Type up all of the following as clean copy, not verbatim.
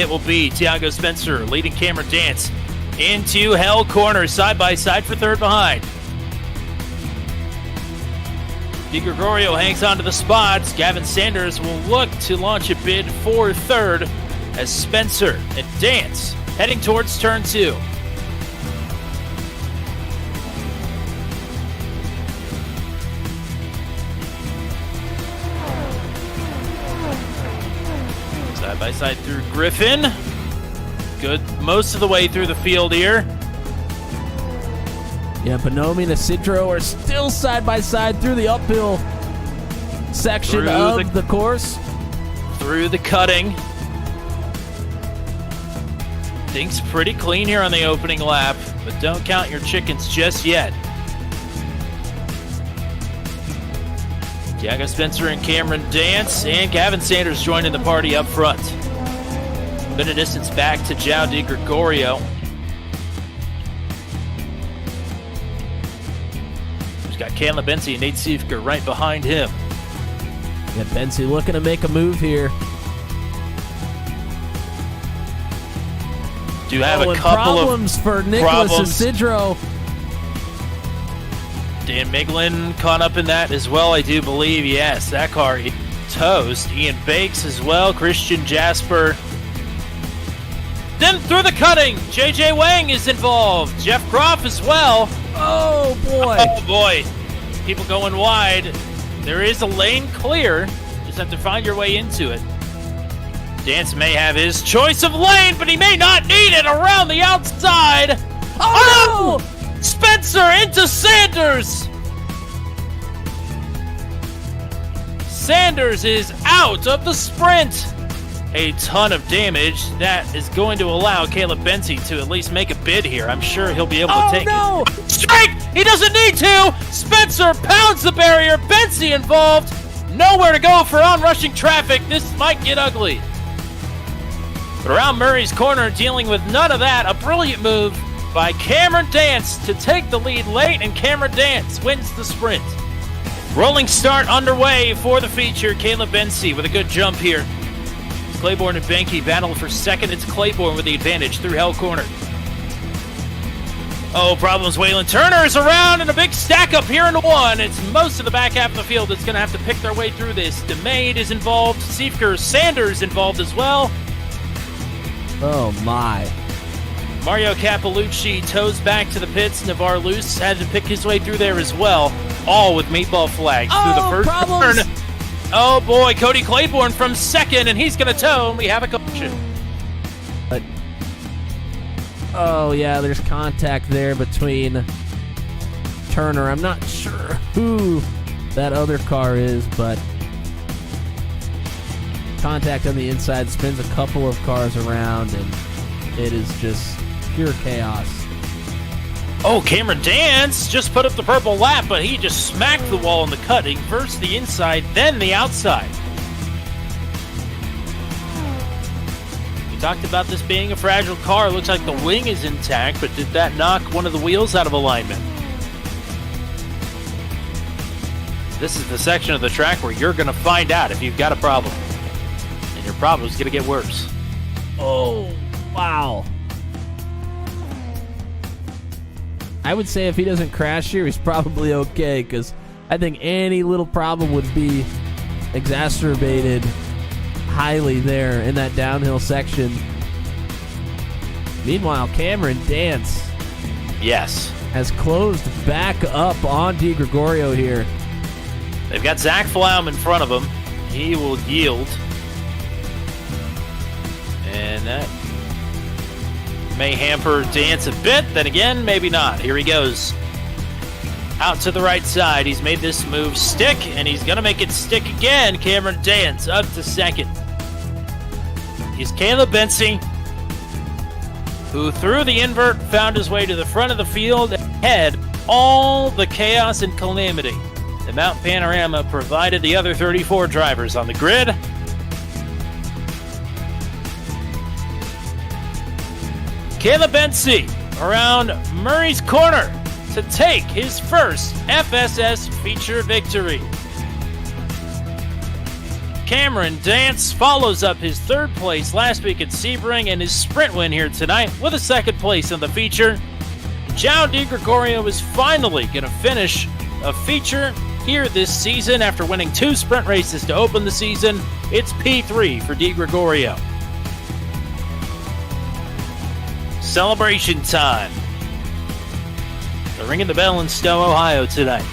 it will be Tiago Spencer leading Cameron Dance into Hell Corner, side by side for third behind. Di Gregorio hangs on to the spots. Gavin Sanders will look to launch a bid for third as Spencer and Dance heading towards turn 2. Side by side through Griffin. Good most of the way through the field here. Yeah, Bonomi and Isidro are still side by side through the uphill section of the course. Through the cutting. Things pretty clean here on the opening lap, but don't count your chickens just yet. Tiago Spencer and Cameron Dance, and Gavin Sanders joining the party up front. Bit of distance back to João Di Gregorio. Got Caleb Bensi and Nate Siefker right behind him. Yeah, Bensi looking to make a move here. Do have a couple problems of for Nicholas Isidro. Dan Miglin caught up in that as well, I do believe. Yes, that car toast. Ian Bakes as well. Christian Jasper. Then through the cutting, JJ Wang is involved. Jeff Groff as well. Oh, boy. Oh, boy. People going wide. There is a lane clear. Just have to find your way into it. Dance may have his choice of lane, but he may not need it around the outside. Oh, no! Spencer into Sanders. Sanders is out of the sprint. A ton of damage that is going to allow Caleb Bensi to at least make a bid here. I'm sure he'll be able to take it. Strike! He doesn't need to! Spencer pounds the barrier. Bensi involved. Nowhere to go for onrushing traffic. This might get ugly. But around Murray's corner, dealing with none of that, a brilliant move by Cameron Dance to take the lead late, and Cameron Dance wins the sprint. Rolling start underway for the feature. Caleb Bensi with a good jump here. Claiborne and Benke battle for second. It's Claiborne with the advantage through Hell Corner. Oh, problems. Waylon Turner is around, and a big stack up here in one. It's most of the back half of the field that's going to have to pick their way through this. DeMade is involved. Siefker, Sanders involved as well. Oh, my. Mario Cappellucci toes back to the pits. Navarre Luce had to pick his way through there as well. All with meatball flags through the first turn. Oh boy, Cody Claiborne from second, and he's going to tow, and we have a collision. But, oh yeah, there's contact there between Turner. I'm not sure who that other car is, but contact on the inside, spins a couple of cars around, and it is just pure chaos. Oh, Cameron Dance just put up the purple lap, but he just smacked the wall in the cutting. First the inside, then the outside. We talked about this being a fragile car. Looks like the wing is intact, but did that knock one of the wheels out of alignment? This is the section of the track where you're going to find out if you've got a problem. And your problem is going to get worse. Oh, wow. I would say if he doesn't crash here, he's probably okay, because I think any little problem would be exacerbated highly there in that downhill section. Meanwhile, Cameron Dance has closed back up on Di Gregorio here. They've got Zach Flaum in front of him. He will yield. And that may hamper Dance a bit. Then again, maybe not. Here he goes. Out to the right side. He's made this move stick, and he's going to make it stick again. Cameron Dance up to second. He's Caleb Bensi, who through the invert found his way to the front of the field and had all the chaos and calamity. The Mount Panorama provided the other 34 drivers on the grid. Caleb Bensi around Murray's corner to take his first FSS feature victory. Cameron Dance follows up his third place last week at Sebring and his sprint win here tonight with a second place in the feature. João Di Gregorio is finally going to finish a feature here this season after winning 2 sprint races to open the season. It's P3 for Di Gregorio. Celebration time. They're ringing the bell in Stowe, Ohio tonight.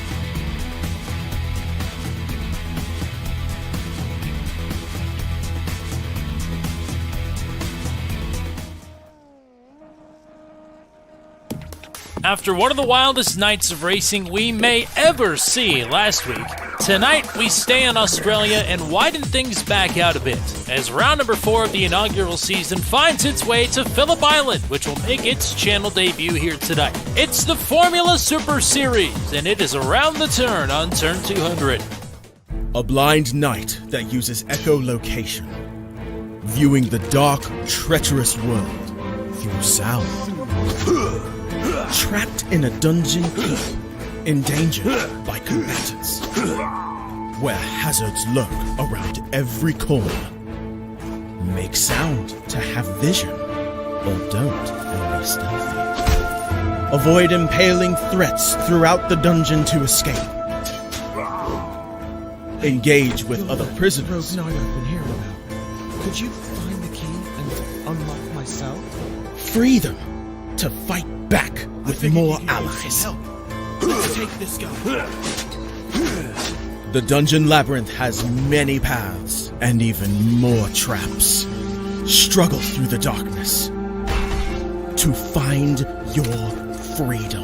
After one of the wildest nights of racing we may ever see last week, tonight we stay in Australia and widen things back out a bit, as round number 4 of the inaugural season finds its way to Phillip Island, which will make its channel debut here tonight. It's the Formula Super Series, and it is around the turn on turn 200. A blind night that uses echolocation, viewing the dark, treacherous world through sound. Trapped in a dungeon keep, endangered by combatants, where hazards lurk around every corner. Make sound to have vision, or don't and be stealthy. Avoid impaling threats throughout the dungeon to escape. Engage with other prisoners. Road 9 I've been hearing about. Could you find the key and unlock my cell? Free them to fight back with more allies. Let's take this guy. The dungeon labyrinth has many paths and even more traps. Struggle through the darkness to find your freedom.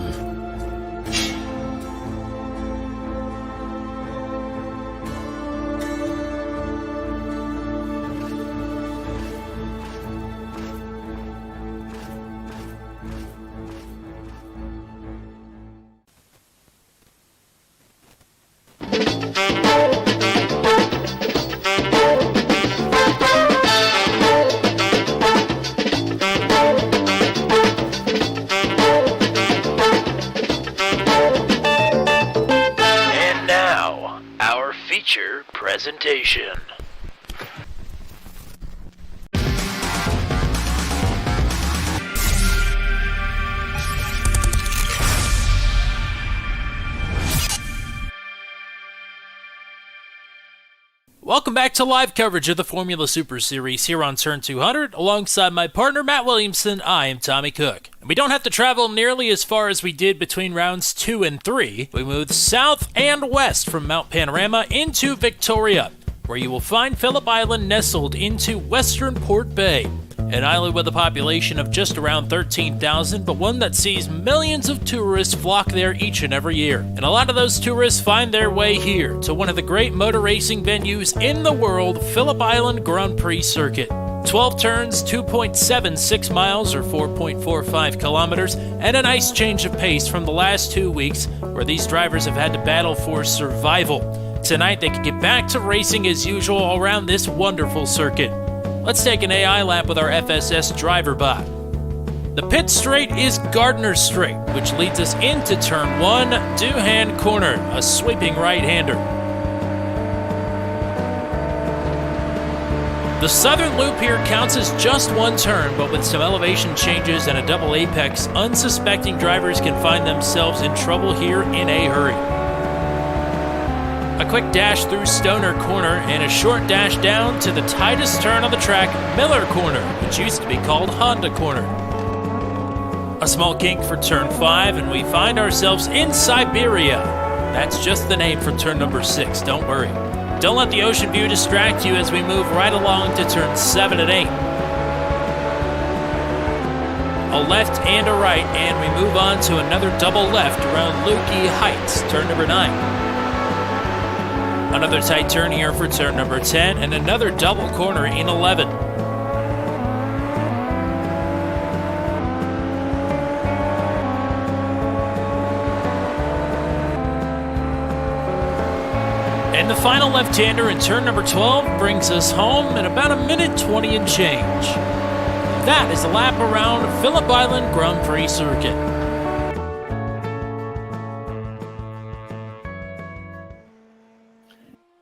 Presentation. Welcome back to live coverage of the Formula Super Series here on Turn 200. Alongside my partner Matt Williamson, I am Tommy Cook. And we don't have to travel nearly as far as we did between rounds 2 and 3. We moved south and west from Mount Panorama into Victoria, where you will find Phillip Island nestled into western Port Bay. An island with a population of just around 13,000, but one that sees millions of tourists flock there each and every year. And a lot of those tourists find their way here to one of the great motor racing venues in the world, Phillip Island Grand Prix Circuit. 12 turns, 2.76 miles or 4.45 kilometers, and a nice change of pace from the last 2 weeks where these drivers have had to battle for survival. Tonight they can get back to racing as usual around this wonderful circuit. Let's take an AI lap with our FSS driver bot. The pit straight is Gardner Straight, which leads us into turn 1, Doohan Corner, a sweeping right-hander. The southern loop here counts as just one turn, but with some elevation changes and a double apex, unsuspecting drivers can find themselves in trouble here in a hurry. A quick dash through Stoner Corner and a short dash down to the tightest turn on the track, Miller Corner, which used to be called Honda Corner. A small kink for turn 5 and we find ourselves in Siberia. That's just the name for turn number 6, don't worry. Don't let the ocean view distract you as we move right along to turn 7 and 8. A left and a right, and we move on to another double left around Lukey Heights, turn number 9. Another tight turn here for turn number 10, and another double corner in 11. And the final left-hander in turn number 12 brings us home in about 1:20 and change. That is a lap around Phillip Island Grand Prix Circuit.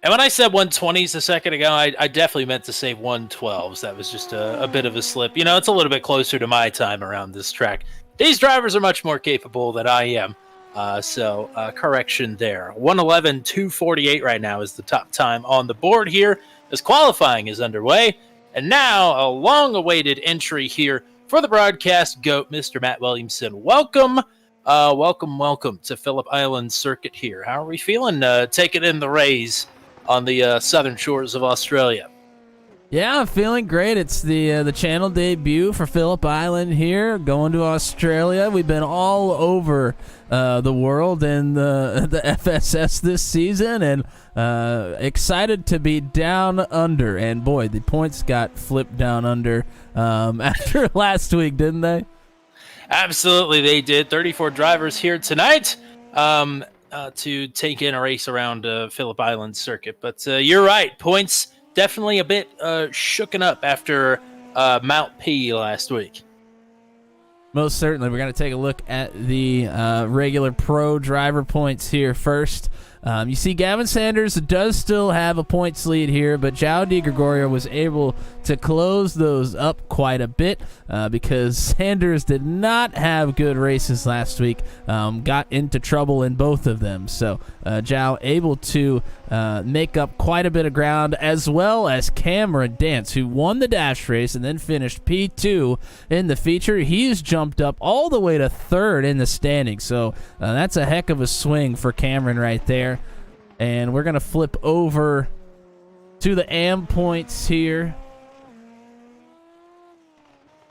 And when I said 120s a second ago, I definitely meant to say 112s. That was just a bit of a slip. You know, it's a little bit closer to my time around this track. These drivers are much more capable than I am. So correction there. 111.248 right now is the top time on the board here as qualifying is underway. And now a long-awaited entry here for the broadcast GOAT, Mr. Matt Williamson. Welcome to Phillip Island Circuit here. How are we feeling taking in the rays on the southern shores of Australia? Yeah, I'm feeling great. It's the channel debut for Phillip Island here, going to Australia. We've been all over the world in the FSS this season, and excited to be down under. And boy, the points got flipped down under after last week, didn't they? Absolutely, they did. 34 drivers here tonight to take in a race around Phillip Island Circuit. But you're right, points definitely a bit shooken up after Mount P last week. Most certainly. We're going to take a look at the regular pro driver points here first. You see Gavin Sanders does still have a points lead here, but João De Gregorio was able to close those up quite a bit because Sanders did not have good races last week, got into trouble in both of them. So João able to make up quite a bit of ground, as well as Cameron Dance, who won the dash race and then finished P2 in the feature. He's jumped up all the way to third in the standings, so that's a heck of a swing for Cameron right there. And we're going to flip over to the AM points here.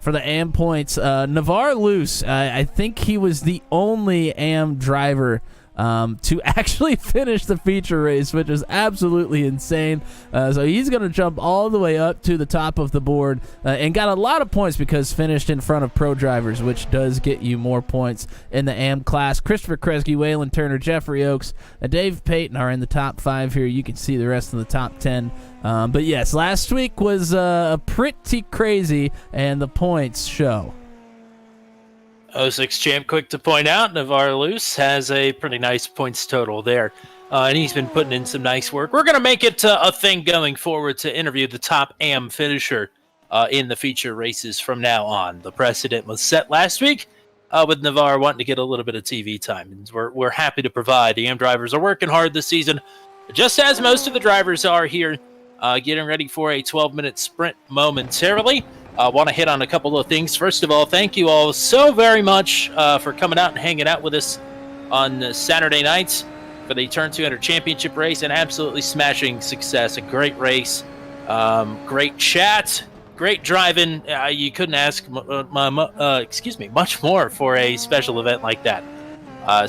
For the AM points, Navarre Luce, I think he was the only AM driver to actually finish the feature race, which is absolutely insane. So he's going to jump all the way up to the top of the board and got a lot of points because finished in front of pro drivers, which does get you more points in the AM class. Christopher Kresge, Waylon Turner, Jeffrey Oakes, Dave Payton are in the top 5 here. You can see the rest of the top 10. But yes, last week was pretty crazy, and the points show. 06 champ, quick to point out, Navarre Luce has a pretty nice points total there. And he's been putting in some nice work. We're going to make it a thing going forward to interview the top AM finisher in the feature races from now on. The precedent was set last week with Navarre wanting to get a little bit of TV time. And we're happy to provide. The AM drivers are working hard this season, just as most of the drivers are here, getting ready for a 12-minute sprint momentarily. I want to hit on a couple of things. First of all, thank you all so very much for coming out and hanging out with us on Saturday nights for the Turn 200 Championship race. An absolutely smashing success. A great race. Great chat. Great driving. You couldn't ask much more for a special event like that.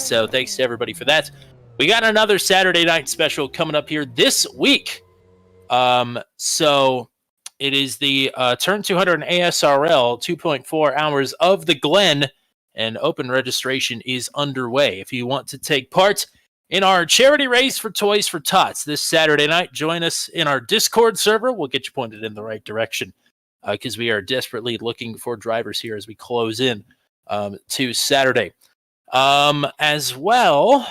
So thanks to everybody for that. We got another Saturday night special coming up here this week. So it is the Turn 200 ASRL 2.4 hours of the Glen, and open registration is underway. If you want to take part in our charity race for Toys for Tots this Saturday night, join us in our Discord server. We'll get you pointed in the right direction because we are desperately looking for drivers here as we close in to Saturday. As well,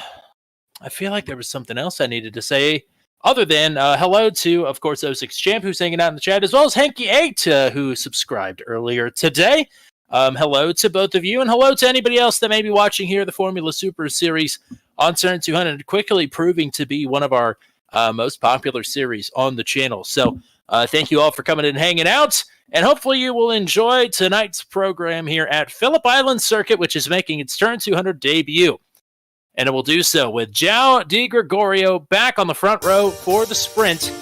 I feel like there was something else I needed to say. Other than hello to, of course, 06 Champ, who's hanging out in the chat, as well as Hanky8, who subscribed earlier today. Hello to both of you, and hello to anybody else that may be watching here the Formula Super Series on Turn 200, quickly proving to be one of our most popular series on the channel. So thank you all for coming and hanging out, and hopefully you will enjoy tonight's program here at Phillip Island Circuit, which is making its Turn 200 debut. And it will do so with João De Gregorio back on the front row for the sprint.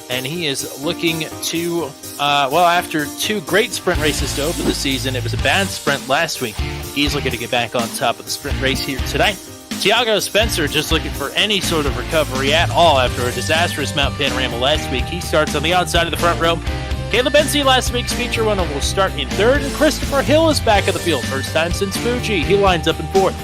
And he is looking to, after 2 great sprint races to open the season, it was a bad sprint last week. He's looking to get back on top of the sprint race here tonight. Tiago Spencer just looking for any sort of recovery at all after a disastrous Mount Panorama last week. He starts on the outside of the front row. Caleb Benzie, last week's feature winner, will start in 3rd, and Christopher Hill is back at the field. First time since Fuji. He lines up in 4th.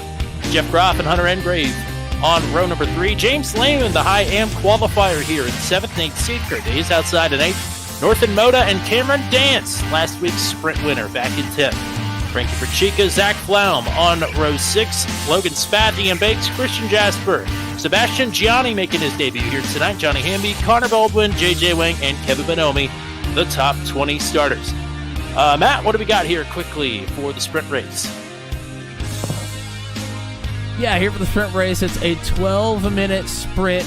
Jeff Groff and Hunter Engrave on row number 3. James Lehman, the high AM qualifier here in 7th. Nate Seekert is outside in 8th. Northan Moda and Cameron Dance, last week's sprint winner, back in 10th. Frankie Perchica, Zach Flaum on row 6. Logan Spath, Ian Bakes, Christian Jasper. Sebastian Gianni making his debut here tonight. Johnny Hamby, Connor Baldwin, JJ Wang, and Kevin Bonomi, the top 20 starters. Matt, what do we got here quickly for the sprint race? Yeah, here for the sprint race, it's a 12-minute sprint.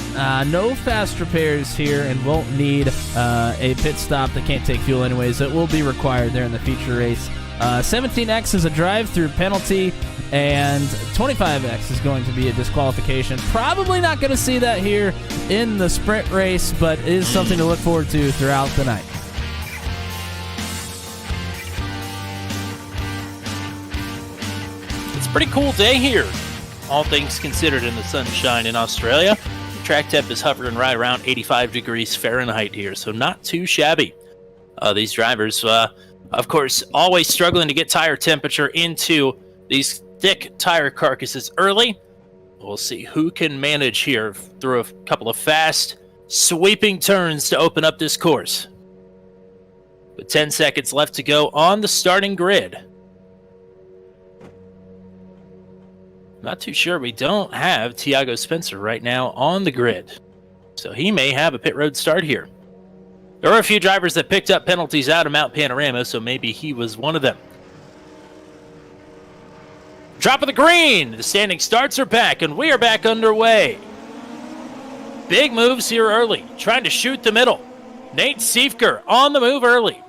No fast repairs here, and won't need a pit stop. They can't take fuel anyways. It will be required there in the feature race. 17X is a drive-through penalty, and 25X is going to be a disqualification. Probably not going to see that here in the sprint race, but it is something to look forward to throughout the night. It's a pretty cool day here, all things considered, in the sunshine in Australia. Track temp is hovering right around 85 degrees Fahrenheit here, so not too shabby. These drivers, of course, always struggling to get tire temperature into these thick tire carcasses early. We'll see who can manage here through a couple of fast, sweeping turns to open up this course. With 10 seconds left to go on the starting grid. Not too sure. We don't have Tiago Spencer right now on the grid, so he may have a pit road start here. There are a few drivers that picked up penalties out of Mount Panorama, so maybe he was one of them. Drop of the green! The standing starts are back, and we are back underway. Big moves here early, trying to shoot the middle. Nate Siefker on the move early.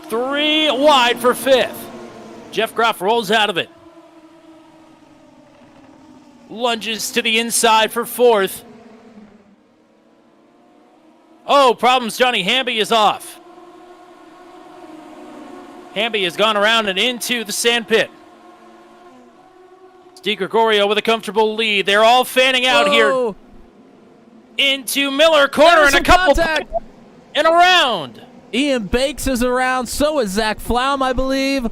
3 wide for 5th. Jeff Groff rolls out of it. Lunges to the inside for 4th. Oh, problems. Johnny Hamby is off. Hamby has gone around and into the sand pit. Steve Gregorio with a comfortable lead. They're all fanning out here into Miller corner and a couple and around. Ian Bakes is around. So is Zach Flaum, I believe.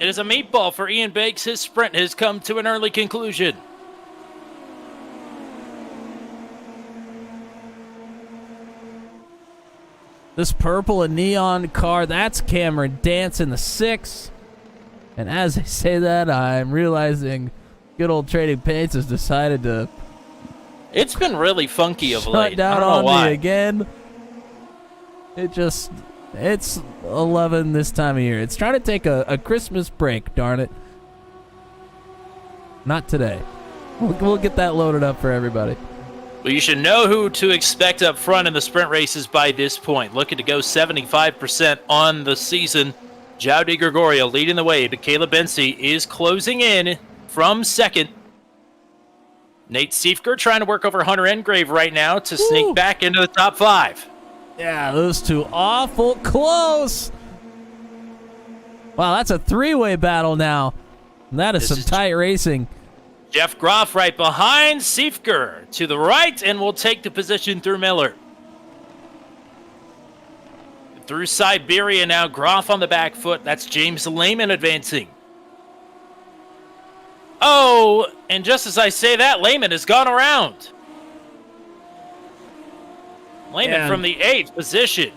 It is a meatball for Ian Bakes. His sprint has come to an early conclusion. This purple and neon car, that's Cameron Dance in the 6. And as I say that, I'm realizing good old Trading Paints has decided to... It's been really funky of late. Shut down on me again. It's 11 this time of year. It's trying to take a Christmas break, darn it. Not today. We'll get that loaded up for everybody. Well, you should know who to expect up front in the sprint races by this point. Looking to go 75% on the season. João de Gregorio leading the way, but Caleb Bensi is closing in from 2nd. Nate Siefker trying to work over Hunter Engrave right now to sneak back into the top 5. Yeah, those two awful close. Wow, that's a 3-way battle now. That is some tight racing. Jeff Groff right behind Siefker to the right, and will take the position through Miller. Through Siberia now, Groff on the back foot. That's James Lehman advancing. Oh, and just as I say that, Lehman has gone around. Lehman from the 8th position.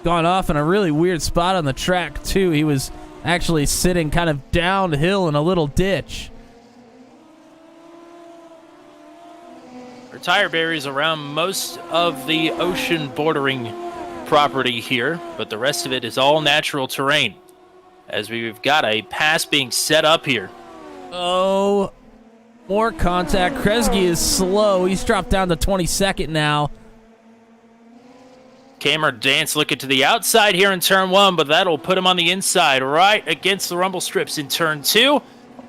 Gone off in a really weird spot on the track, too. He was actually sitting kind of downhill in a little ditch. Tire barriers around most of the ocean bordering property here, but the rest of it is all natural terrain, as we've got a pass being set up here. Oh, more contact. Kresge is slow. He's dropped down to 22nd now. Cameron Dance looking to the outside here in turn 1, but that'll put him on the inside right against the rumble strips in turn 2.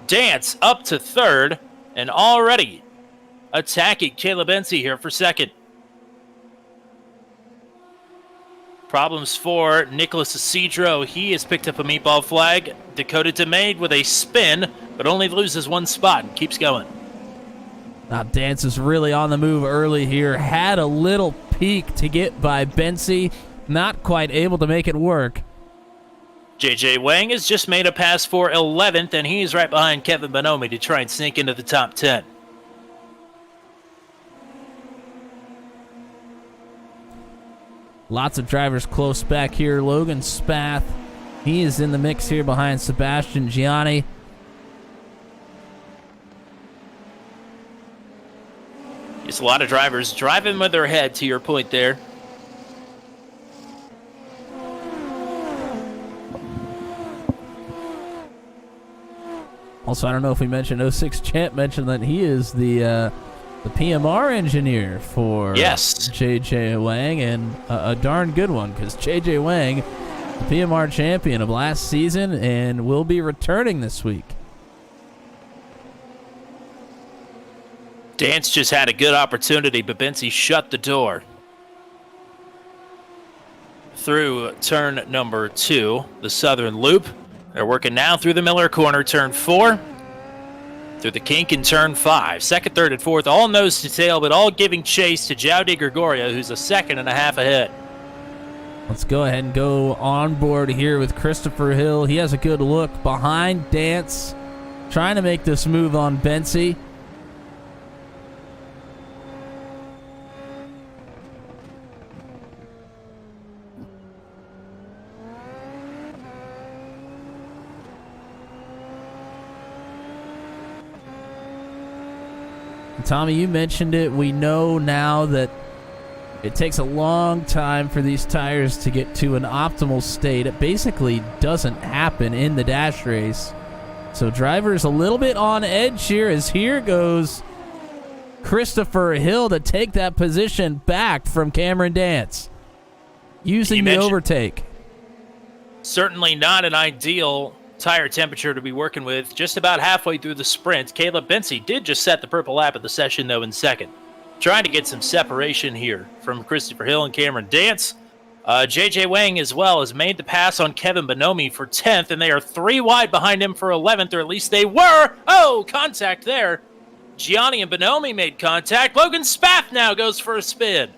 Dance up to 3rd, and already attacking Caleb Bensi here for 2nd. Problems for Nicholas Isidro. He has picked up a meatball flag. Dakota DeMade with a spin, but only loses 1 spot and keeps going. Now Dance is really on the move early here. Had a little peek to get by Bensi. Not quite able to make it work. JJ Wang has just made a pass for 11th, and he's right behind Kevin Bonomi to try and sneak into the top 10. Lots of drivers close back here. Logan Spath, he is in the mix here behind Sebastian Gianni. It's a lot of drivers driving with their head, to your point there. Also, I don't know if we mentioned 06 Champ mentioned that he is the PMR engineer for JJ Wang, and a darn good one, because JJ Wang, the PMR champion of last season, and will be returning this week. Dance just had a good opportunity, but Bensi shut the door. Through turn number 2, the southern loop. They're working now through the Miller corner, turn 4. Through the kink in turn 5. Second, third, and fourth, all nose to tail, but all giving chase to João de Gregorio, who's a second and a half ahead. Let's go ahead and go on board here with Christopher Hill. He has a good look behind Dance, trying to make this move on Bensi. Tommy, you mentioned it. We know now that it takes a long time for these tires to get to an optimal state. It basically doesn't happen in the dash race. So drivers a little bit on edge here, as here goes Christopher Hill to take that position back from Cameron Dance, using the overtake. Certainly not an ideal tire temperature to be working with. Just about halfway through the sprint, Caleb Bensi did just set the purple lap of the session, though, in second. Trying to get some separation here from Christopher Hill and Cameron Dance. JJ Wang as well has made the pass on Kevin Bonomi for 10th, and they are 3 wide behind him for 11th, or at least they were. Oh, contact there. Gianni and Bonomi made contact. Logan Spath now goes for a spin.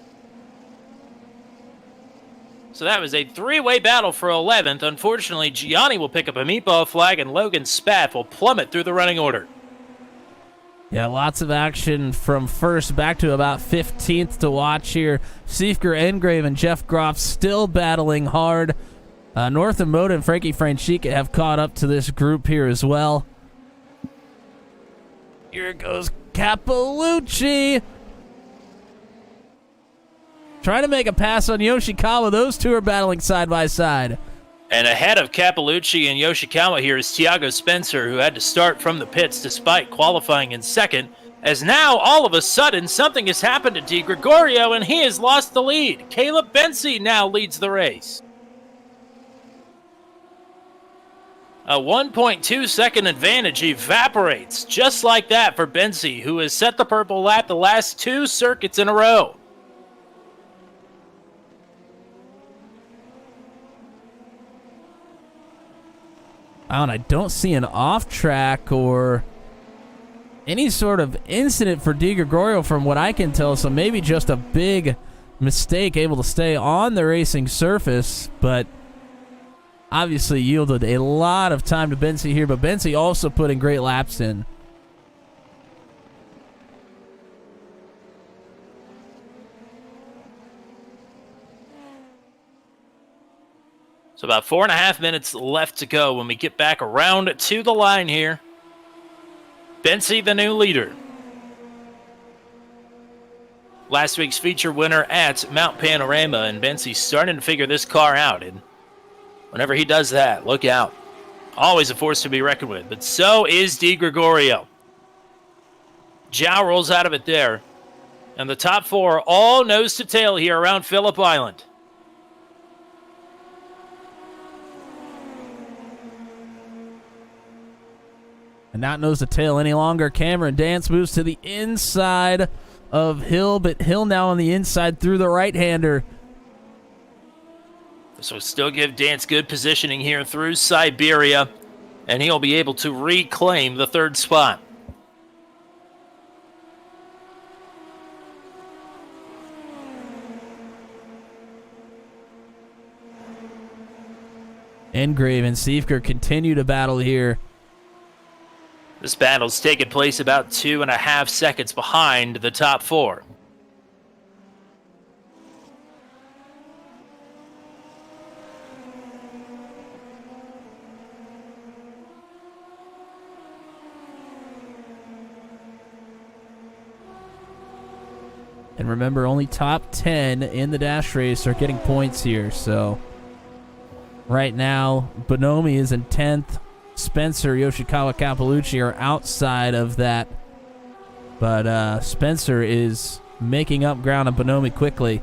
So that was a 3-way battle for 11th. Unfortunately, Gianni will pick up a meatball flag, and Logan Spath will plummet through the running order. Yeah, lots of action from first back to about 15th to watch here. Siefker, Engrave, and Jeff Groff still battling hard. Northern Moda and Frankie Franchica have caught up to this group here as well. Here goes Cappellucci, trying to make a pass on Yoshikawa. Those two are battling side by side. And ahead of Cappellucci and Yoshikawa here is Thiago Spencer, who had to start from the pits despite qualifying in second, as now, all of a sudden, something has happened to Di Gregorio, and he has lost the lead. Caleb Bensi now leads the race. A 1.2-second advantage evaporates just like that for Bensi, who has set the purple lap the last 2 circuits in a row. And I don't see an off-track or any sort of incident for Di Gregorio from what I can tell, so maybe just a big mistake, able to stay on the racing surface, but obviously yielded a lot of time to Bensi here, but Bensi also putting great laps in. So about 4.5 minutes left to go when we get back around to the line here. Bensi, the new leader. Last week's feature winner at Mount Panorama, and Bensi's starting to figure this car out. And whenever he does that, look out. Always a force to be reckoned with, but so is Di Gregorio. João rolls out of it there. And the top 4 all nose to tail here around Phillip Island. And not nose to tail any longer. Cameron Dance moves to the inside of Hill, but Hill now on the inside through the right-hander. This will still give Dance good positioning here through Siberia, and he'll be able to reclaim the 3rd spot. Engrave and Siefker continue to battle here. This battle's taken place about 2.5 seconds behind the top 4. And remember, only top 10 in the dash race are getting points here. So right now, Bonomi is in 10th. Spencer, Yoshikawa, Capalucci are outside of that. But Spencer is making up ground on Bonomi quickly.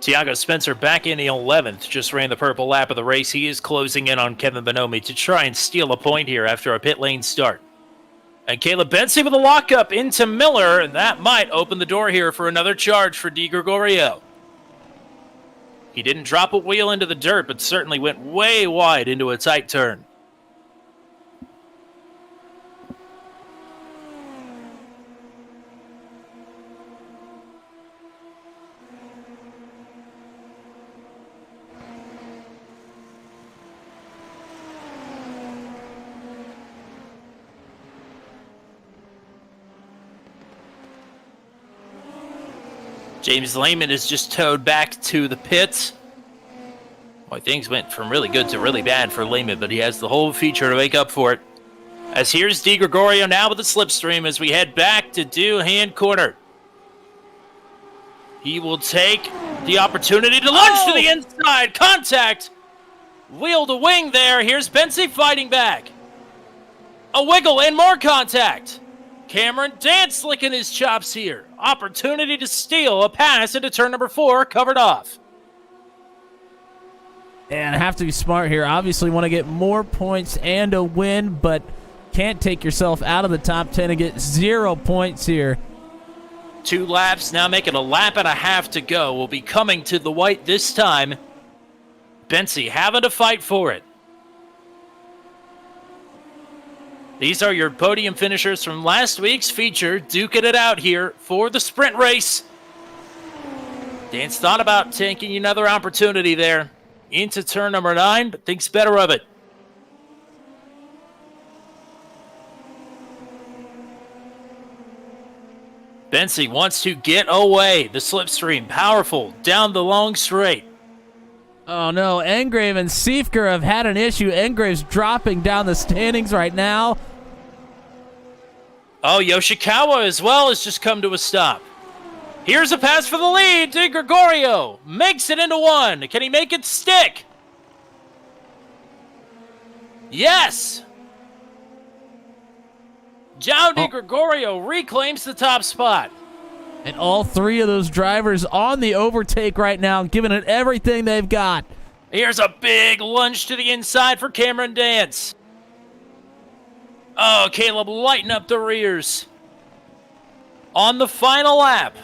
Tiago Spencer back in the 11th, just ran the purple lap of the race. He is closing in on Kevin Bonomi to try and steal a point here after a pit lane start. And Caleb Bensi with a lockup into Miller, and that might open the door here for another charge for Di Gregorio. He didn't drop a wheel into the dirt, but certainly went way wide into a tight turn. James Lehman is just towed back to the pits. Boy, things went from really good to really bad for Lehman, but he has the whole feature to make up for it. As here's Di Gregorio now with the slipstream as we head back to Doohan Corner. He will take the opportunity to lunge to the inside. Contact. Wheel to wing there. Here's Bensi fighting back. A wiggle and more contact. Cameron Dance licking his chops here. Opportunity to steal a pass into turn number 4, covered off. And have to be smart here. Obviously want to get more points and a win, but can't take yourself out of the top 10 and get 0 points here. 2 laps, now making a lap and a half to go. Will be coming to the white this time. Bensi having to fight for it. These are your podium finishers from last week's feature, duking it out here for the sprint race. Dan's thought about taking another opportunity there into turn number 9, but thinks better of it. Bensi wants to get away. The slipstream, powerful, down the long straight. Oh no, Engrave and Siefker have had an issue. Engrave's dropping down the standings right now. Oh, Yoshikawa as well has just come to a stop. Here's a pass for the lead. Di Gregorio makes it into 1. Can he make it stick? Yes. João Di Gregorio reclaims the top spot. And all 3 of those drivers on the overtake right now, giving it everything they've got. Here's a big lunge to the inside for Cameron Dance. Oh, Caleb lighten up the rears. On the final lap.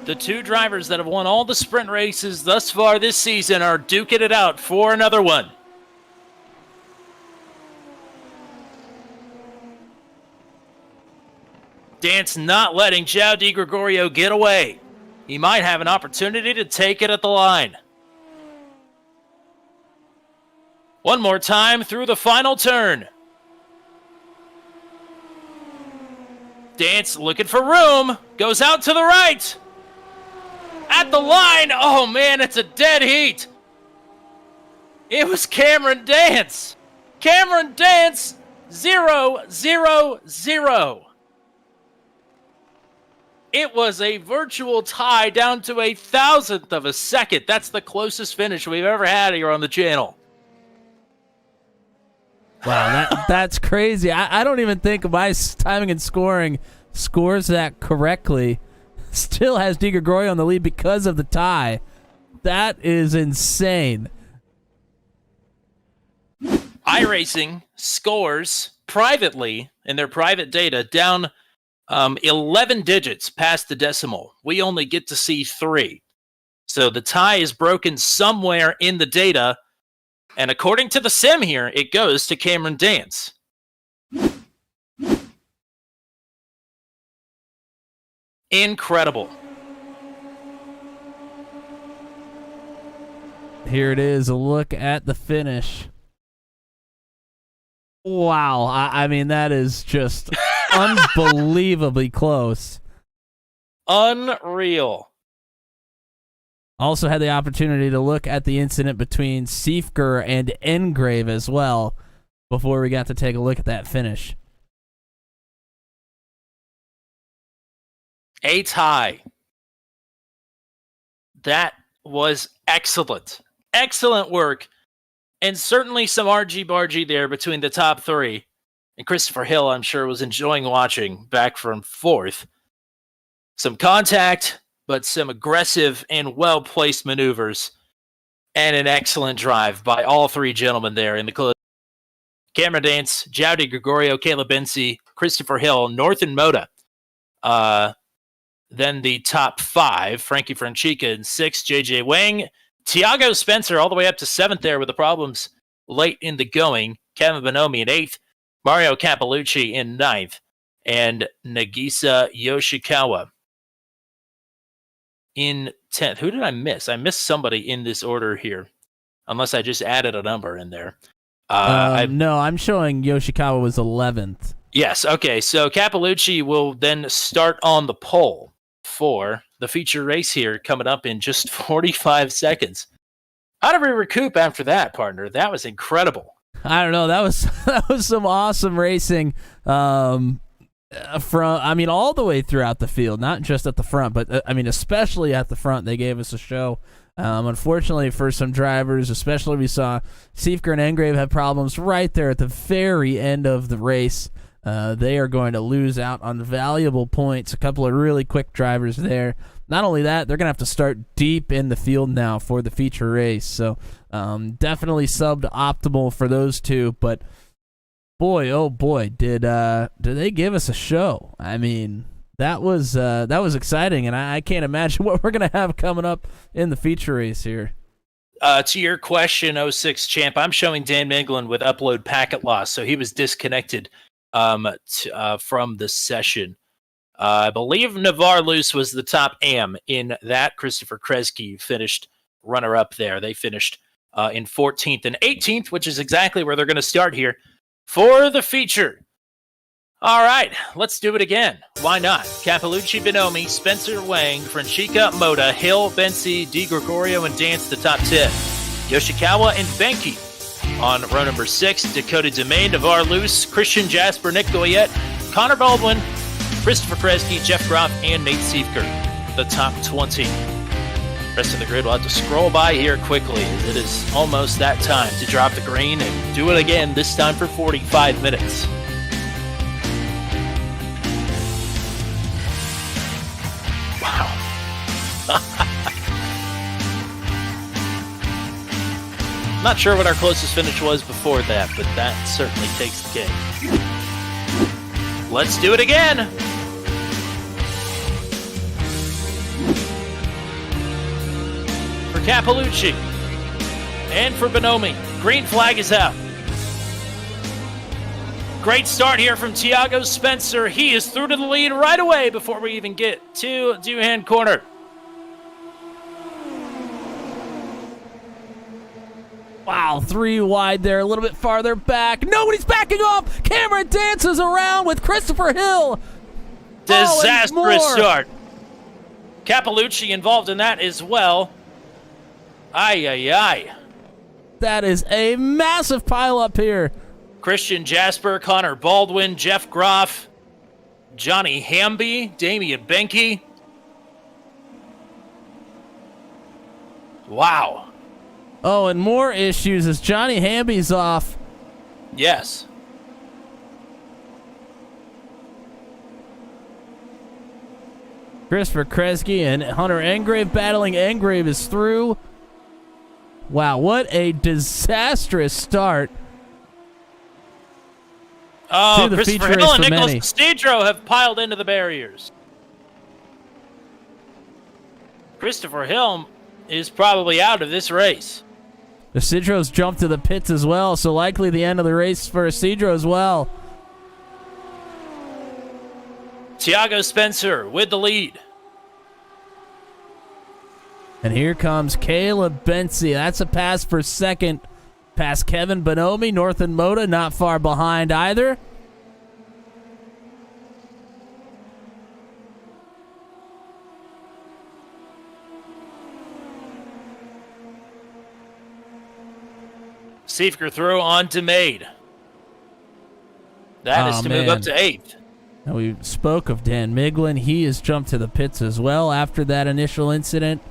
The 2 drivers that have won all the sprint races thus far this season are duking it out for another one. Dance not letting João Di Gregorio get away. He might have an opportunity to take it at the line. One more time through the final turn. Dance looking for room. Goes out to the right. At the line. Oh, man, it's a dead heat. It was Cameron Dance. Cameron Dance, 0-0-0. It was a virtual tie down to a 1,000th of a second. That's the closest finish we've ever had here on the channel. Wow, that's crazy. I don't even think my timing and scoring scores that correctly. Still has Di Gregorio on the lead because of the tie. That is insane. iRacing scores privately in their private data down 11 digits past the decimal. We only get to see 3. So the tie is broken somewhere in the data. And according to the sim here, it goes to Cameron Dance. Incredible. Here it is, a look at the finish. Wow, I mean, that is just unbelievably close. Unreal. Also had the opportunity to look at the incident between Siefker and Engrave as well. before we got to take a look at that finish. 8 high. That was excellent. Excellent work. And certainly some argy-bargy there between the top 3. And Christopher Hill, I'm sure, was enjoying watching back from 4th. Some contact, but some aggressive and well-placed maneuvers. And an excellent drive by all 3 gentlemen there in the close. Cameron Dance, Jowdy Gregorio, Caleb Bensi, Christopher Hill, Northern Moda. Then the top 5, Frankie Franchica in 6th, JJ Wang, Tiago Spencer all the way up to 7th there with the problems late in the going, Kevin Bonomi in 8th, Mario Cappellucci in 9th, and Nagisa Yoshikawa in 10th. Who did I miss? I missed somebody in this order here, unless I just added a number in there. No, I'm showing Yoshikawa was 11th. Yes, okay, so Cappellucci will then start on the pole for the feature race here coming up in just 45 seconds. How did we recoup after that, partner? That was incredible. I don't know. That was some awesome racing all the way throughout the field, not just at the front, but especially at the front. They gave us a show. Unfortunately for some drivers, especially we saw Siefker and Engrave have problems right there at the very end of the race. They are going to lose out on valuable points. A couple of really quick drivers there. Not only that, they're going to have to start deep in the field now for the feature race. So definitely suboptimal for those two. But boy, oh boy, did they give us a show. I mean, that was exciting, and I can't imagine what we're going to have coming up in the feature race here. To your question, 06 champ, I'm showing Dan Minglin with upload packet loss, so he was disconnected from the session. I believe Navarre Luce was the top AM in that. Christopher Kresge finished runner-up there. They finished in 14th and 18th, which is exactly where they're going to start here for the feature. All right, let's do it again. Why not? Cappellucci, Bonomi, Spencer, Wang, Franchica, Moda, Hill, Bensi, Di Gregorio, and Dance the top 10. Yoshikawa and Benki on row number 6, Dakota Domain, Navarre Luce, Christian Jasper, Nick Goyette, Connor Baldwin, Christopher Kresge, Jeff Groff, and Nate Siefker, the top 20. Rest of the grid will have to scroll by here quickly. It is almost that time to drop the green and do it again, this time for 45 minutes. Wow. Not sure what our closest finish was before that, but that certainly takes the cake. Let's do it again. For Cappellucci and for Bonomi, green flag is out. Great start here from Tiago Spencer. He is through to the lead right away before we even get to Duhan Corner. Wow, 3 wide there, a little bit farther back. Nobody's backing off. Cameron dances around with Christopher Hill. Disastrous start. Cappellucci involved in that as well. Ay. That is a massive pileup here. Christian Jasper, Connor Baldwin, Jeff Groff, Johnny Hamby, Damian Benke. Wow. Oh, and more issues as Johnny Hamby's off. Yes. Christopher Kresge and Hunter Engrave battling. Engrave is through. Wow, what a disastrous start. Oh, to the Christopher feature Hill race and for Nicholas many. Castidro have piled into the barriers. Christopher Hill is probably out of this race. Isidro's jumped to the pits as well, so likely the end of the race for Isidro as well. Tiago Spencer with the lead. And here comes Caleb Bensi. That's a pass for second. Past Kevin Bonomi, Northern Moda, not far behind either. Siefker throw on to Made. That is to move up to 8th. Now we spoke of Dan Miglin. He has jumped to the pits as well after that initial incident.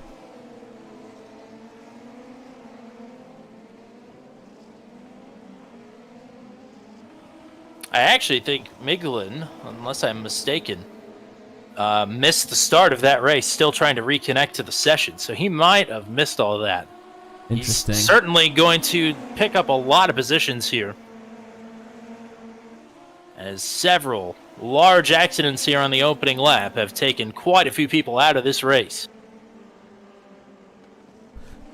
I actually think Miglin, unless I'm mistaken, missed the start of that race, still trying to reconnect to the session. So he might have missed all of that. Interesting. He's certainly going to pick up a lot of positions here, as several large accidents here on the opening lap have taken quite a few people out of this race.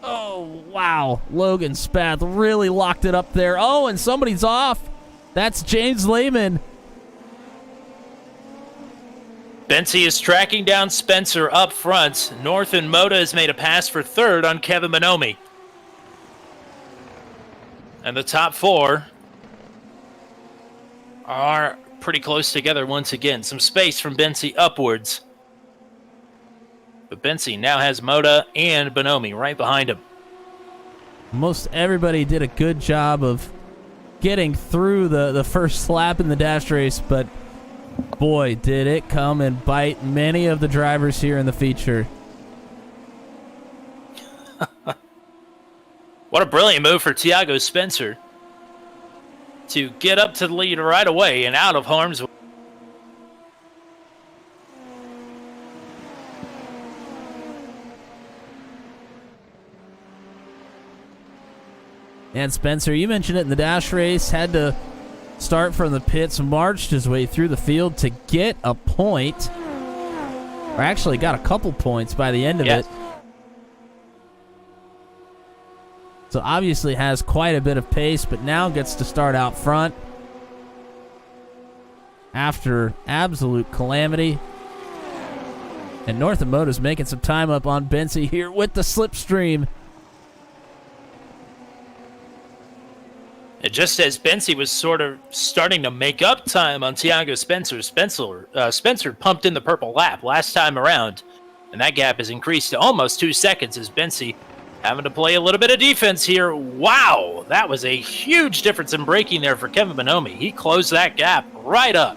Oh, wow. Logan Spath really locked it up there. Oh, and somebody's off. That's James Lehman. Bensi is tracking down Spencer up front. North and Moda has made a pass for 3rd on Kevin Bonomi. And the top 4 are pretty close together once again. Some space from Bensi upwards. But Bensi now has Moda and Bonomi right behind him. Most everybody did a good job of getting through the first lap in the dash race, but boy, did it come and bite many of the drivers here in the feature. What a brilliant move for Tiago Spencer to get up to the lead right away and out of harm's way. And Spencer, you mentioned it in the dash race, had to start from the pits, marched his way through the field to get a point, or actually got a couple points by the end of it. So obviously has quite a bit of pace, but now gets to start out front after absolute calamity. And North and Moda's making some time up on Bensi here with the slipstream. And just as Bensi was sort of starting to make up time on Tiago Spencer, Spencer pumped in the purple lap last time around, and that gap has increased to almost 2 seconds as Bensi having to play a little bit of defense here. Wow, that was a huge difference in braking there for Kevin Bonomi. He closed that gap right up.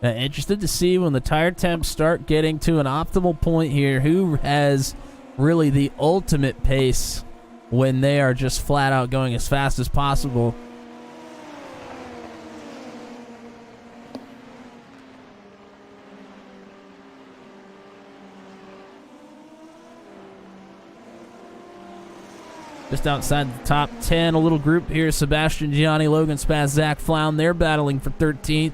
Interested to see when the tire temps start getting to an optimal point here, who has really the ultimate pace when they are just flat out going as fast as possible. Just outside the top 10, a little group here. Sebastian Gianni, Logan Spaz, Zach Flown. They're battling for 13th.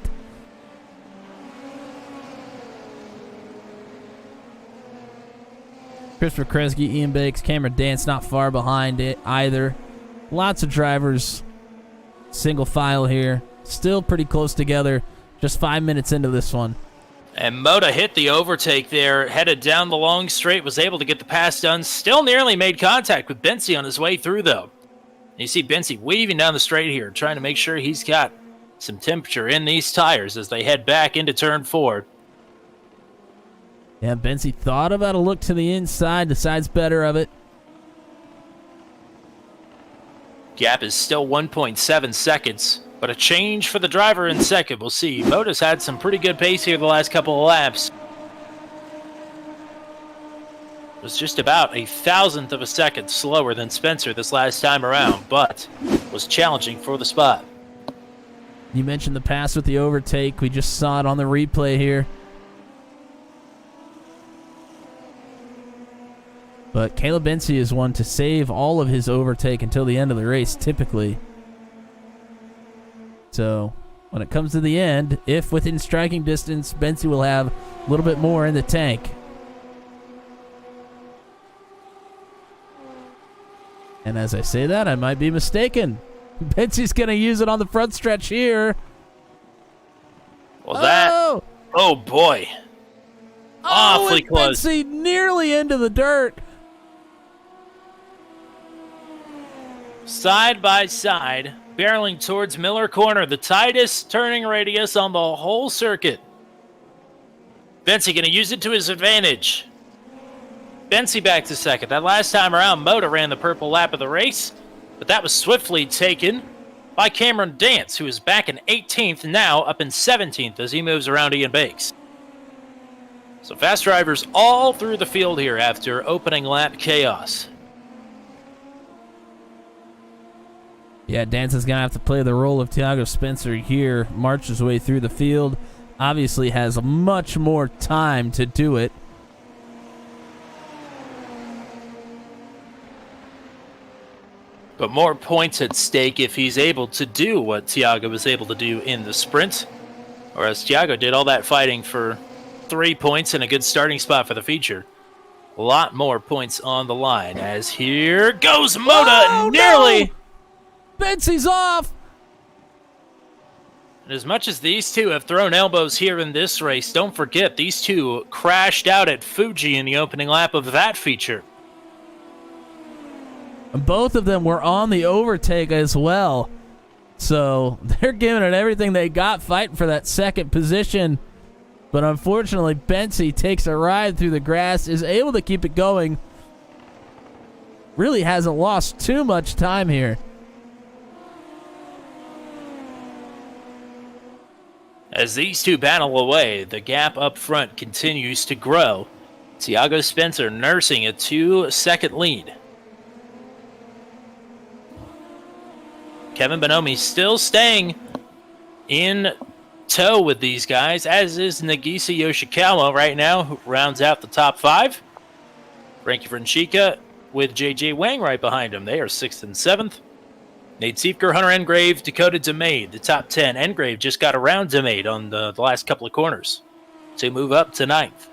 Christopher Kresge, Ian Bakes, Cameron Dance not far behind it either. Lots of drivers single file here. Still pretty close together. Just 5 minutes into this one. And Moda hit the overtake there, headed down the long straight, was able to get the pass done. Still nearly made contact with Bensi on his way through, though. You see Bensi weaving down the straight here, trying to make sure he's got some temperature in these tires as they head back into turn 4. Yeah, Bensi thought about a look to the inside, decides better of it. Gap is still 1.7 seconds, but a change for the driver in second. We'll see. Moda's had some pretty good pace here the last couple of laps. It was just about a thousandth of a second slower than Spencer this last time around, but was challenging for the spot. You mentioned the pass with the overtake. We just saw it on the replay here. But Caleb Bensi is one to save all of his overtake until the end of the race, typically. So, when it comes to the end, if within striking distance, Bensi will have a little bit more in the tank. And as I say that, I might be mistaken. Bensi's going to use it on the front stretch here. Well, oh boy. Awfully close. Bensi nearly into the dirt. Side by side, barreling towards Miller Corner, the tightest turning radius on the whole circuit. Bensi going to use it to his advantage. Bensi back to second. That last time around, Moda ran the purple lap of the race. But that was swiftly taken by Cameron Dance, who is back in 18th, now up in 17th as he moves around Ian Bakes. So fast drivers all through the field here after opening lap chaos. Yeah, Dance is going to have to play the role of Tiago Spencer here, march his way through the field. Obviously has much more time to do it. But more points at stake if he's able to do what Tiago was able to do in the sprint. Whereas Tiago did all that fighting for 3 points and a good starting spot for the feature. A lot more points on the line as here goes Moda, nearly. No! Bensie's off. And as much as these two have thrown elbows here in this race, don't forget these two crashed out at Fuji in the opening lap of that feature. And both of them were on the overtake as well. So they're giving it everything they got, fighting for that second position. But unfortunately, Bensie takes a ride through the grass, is able to keep it going. Really hasn't lost too much time here. As these two battle away, the gap up front continues to grow. Tiago Spencer nursing a 2-second lead. Kevin Bonomi still staying in tow with these guys, as is Nagisa Yoshikawa right now, who rounds out the top 5. Frankie Franchica with JJ Wang right behind him. They are 6th and 7th. Nate Siefker, Hunter Engrave, Dakota DeMade, the top 10. Engrave just got around DeMade on the last couple of corners to move up to 9th.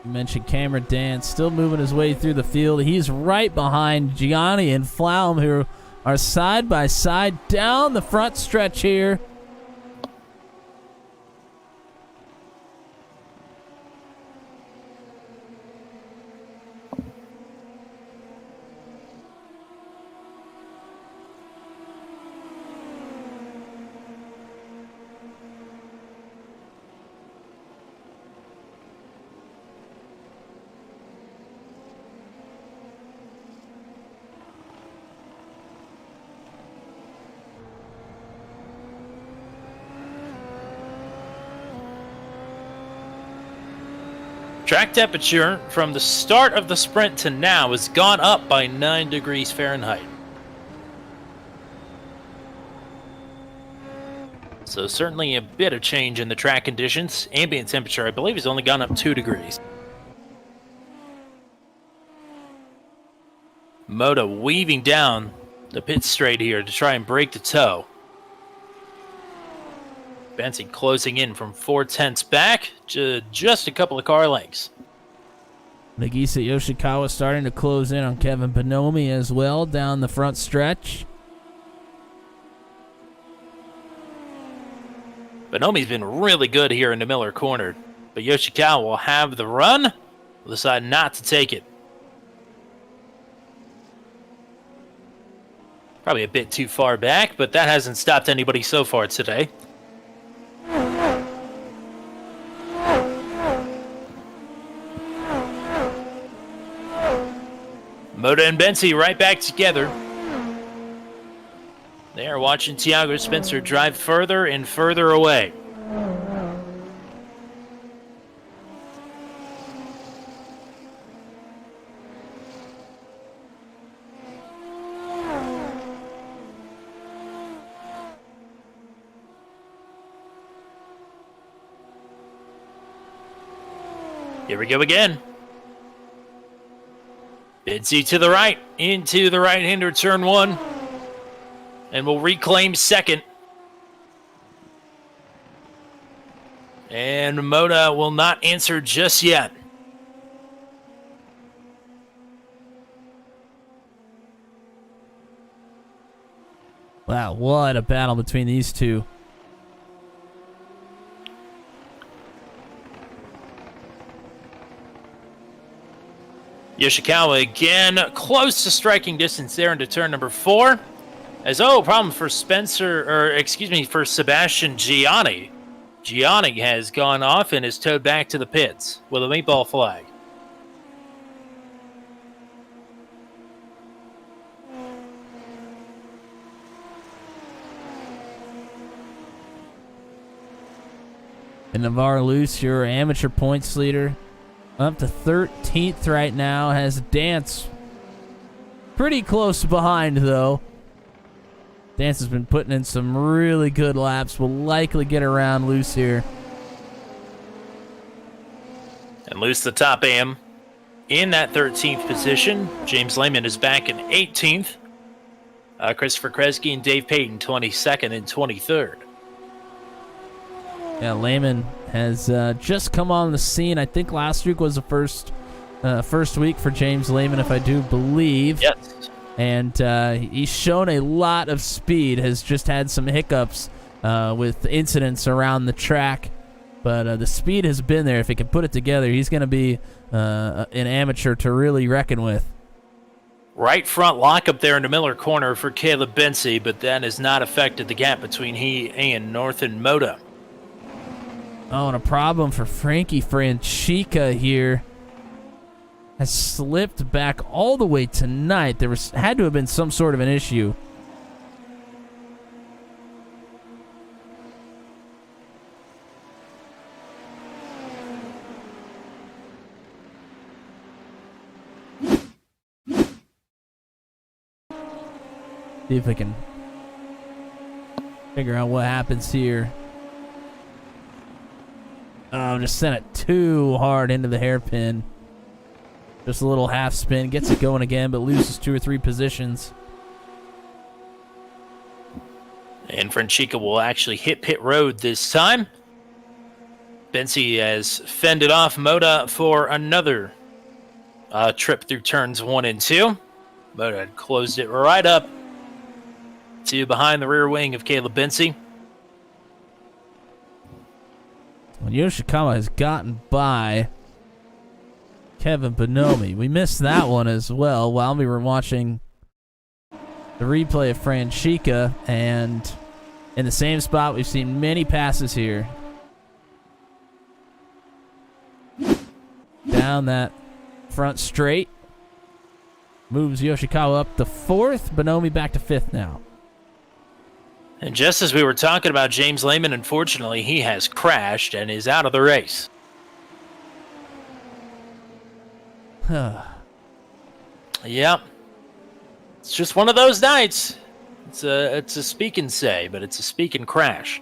You mentioned Cameron Dance still moving his way through the field. He's right behind Gianni and Flaum, who are side by side down the front stretch here. Track temperature from the start of the sprint to now has gone up by 9 degrees Fahrenheit. So certainly a bit of change in the track conditions. Ambient temperature, I believe, has only gone up 2 degrees. Moda weaving down the pit straight here to try and break the tow. Bensie closing in from 4/10 back to just a couple of car lengths. Nagisa Yoshikawa starting to close in on Kevin Bonomi as well down the front stretch. Bonomi's been really good here in the Miller corner, but Yoshikawa will have the run, will decide not to take it. Probably a bit too far back, but that hasn't stopped anybody so far today. Moda and Bensie right back together. They are watching Tiago Spencer drive further and further away. Here we go again. Bensie to the right, into the right-hander turn 1, and will reclaim second. And Moda will not answer just yet. Wow, what a battle between these two. Yoshikawa again close to striking distance there into turn number 4. As problem for for Sebastian Gianni, Gianni has gone off and is towed back to the pits with a meatball flag. And Navarre Luce, your amateur points leader, up to 13th right now, has Dance pretty close behind, though. Dance has been putting in some really good laps. Will likely get around Luce here. And Luce, the top AM, in that 13th position. James Lehman is back in 18th. Christopher Kresge and Dave Payton, 22nd and 23rd. Yeah, Lehman has just come on the scene. I think last week was the first week for James Lehman, if I do believe. Yes. And he's shown a lot of speed, has just had some hiccups with incidents around the track. But the speed has been there. If he can put it together, he's going to be an amateur to really reckon with. Right front lockup there in the Miller corner for Caleb Bency, but that has not affected the gap between he and Northern Moda. Oh, and a problem for Frankie Francica here. Has slipped back all the way tonight. There had to have been some sort of an issue. See if I can figure out what happens here. Oh, just sent it too hard into the hairpin. Just a little half spin, gets it going again, but loses 2 or 3 positions. And Francica will actually hit pit road this time. Bency has fended off Moda for another trip through turns 1 and 2. Moda had closed it right up to behind the rear wing of Caleb Bency. Well, Yoshikawa has gotten by Kevin Bonomi. We missed that one as well while we were watching the replay of Francica, and in the same spot we've seen many passes here. Down that front straight. Moves Yoshikawa up to 4th. Bonomi back to 5th now. And just as we were talking about James Lehman, unfortunately, he has crashed and is out of the race. Yep. It's just one of those nights. It's a speak and say, but it's a speak and crash.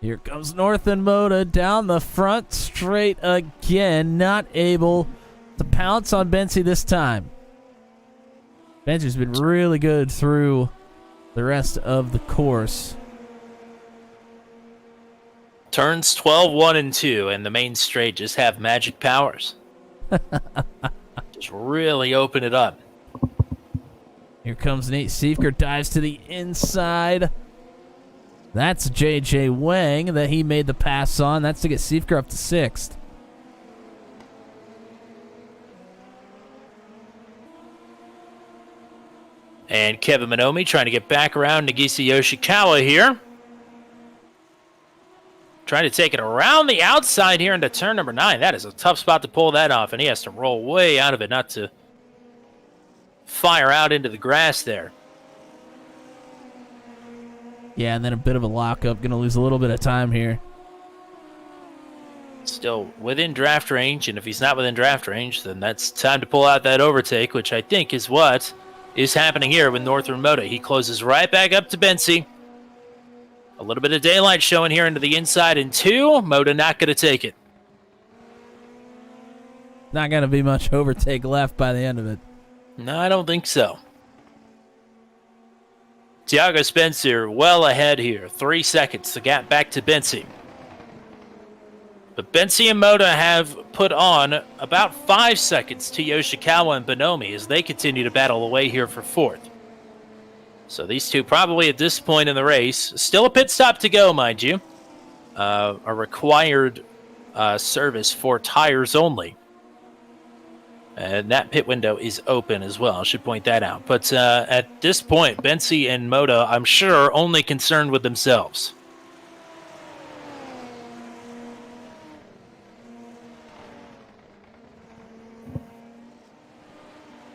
Here comes Northern Moda down the front straight again. Not able to pounce on Bency this time. Bency's been really good through the rest of the course. Turns 12, 1, and 2, and the main straight just have magic powers. Just really open it up. Here comes Nate Siefker, dives to the inside. That's J.J. Wang that he made the pass on. That's to get Siefker up to 6th. And Kevin Minomi trying to get back around Nagisa Yoshikawa here. Trying to take it around the outside here into turn number 9. That is a tough spot to pull that off, and he has to roll way out of it not to fire out into the grass there. Yeah, and then a bit of a lockup. Going to lose a little bit of time here. Still within draft range, and if he's not within draft range, then that's time to pull out that overtake, which I think is what is happening here with Northern Moda. He closes right back up to Bency. A little bit of daylight showing here into the inside in 2. Moda not going to take it. Not going to be much overtake left by the end of it. No, I don't think so. Tiago Spencer well ahead here. 3 seconds. The gap back to Bency. But Bency and Moda have put on about 5 seconds to Yoshikawa and Bonomi as they continue to battle away here for 4th. So these two probably at this point in the race, still a pit stop to go, mind you. A required service for tires only. And that pit window is open as well. I should point that out. But at this point, Bensi and Moda, I'm sure, are only concerned with themselves.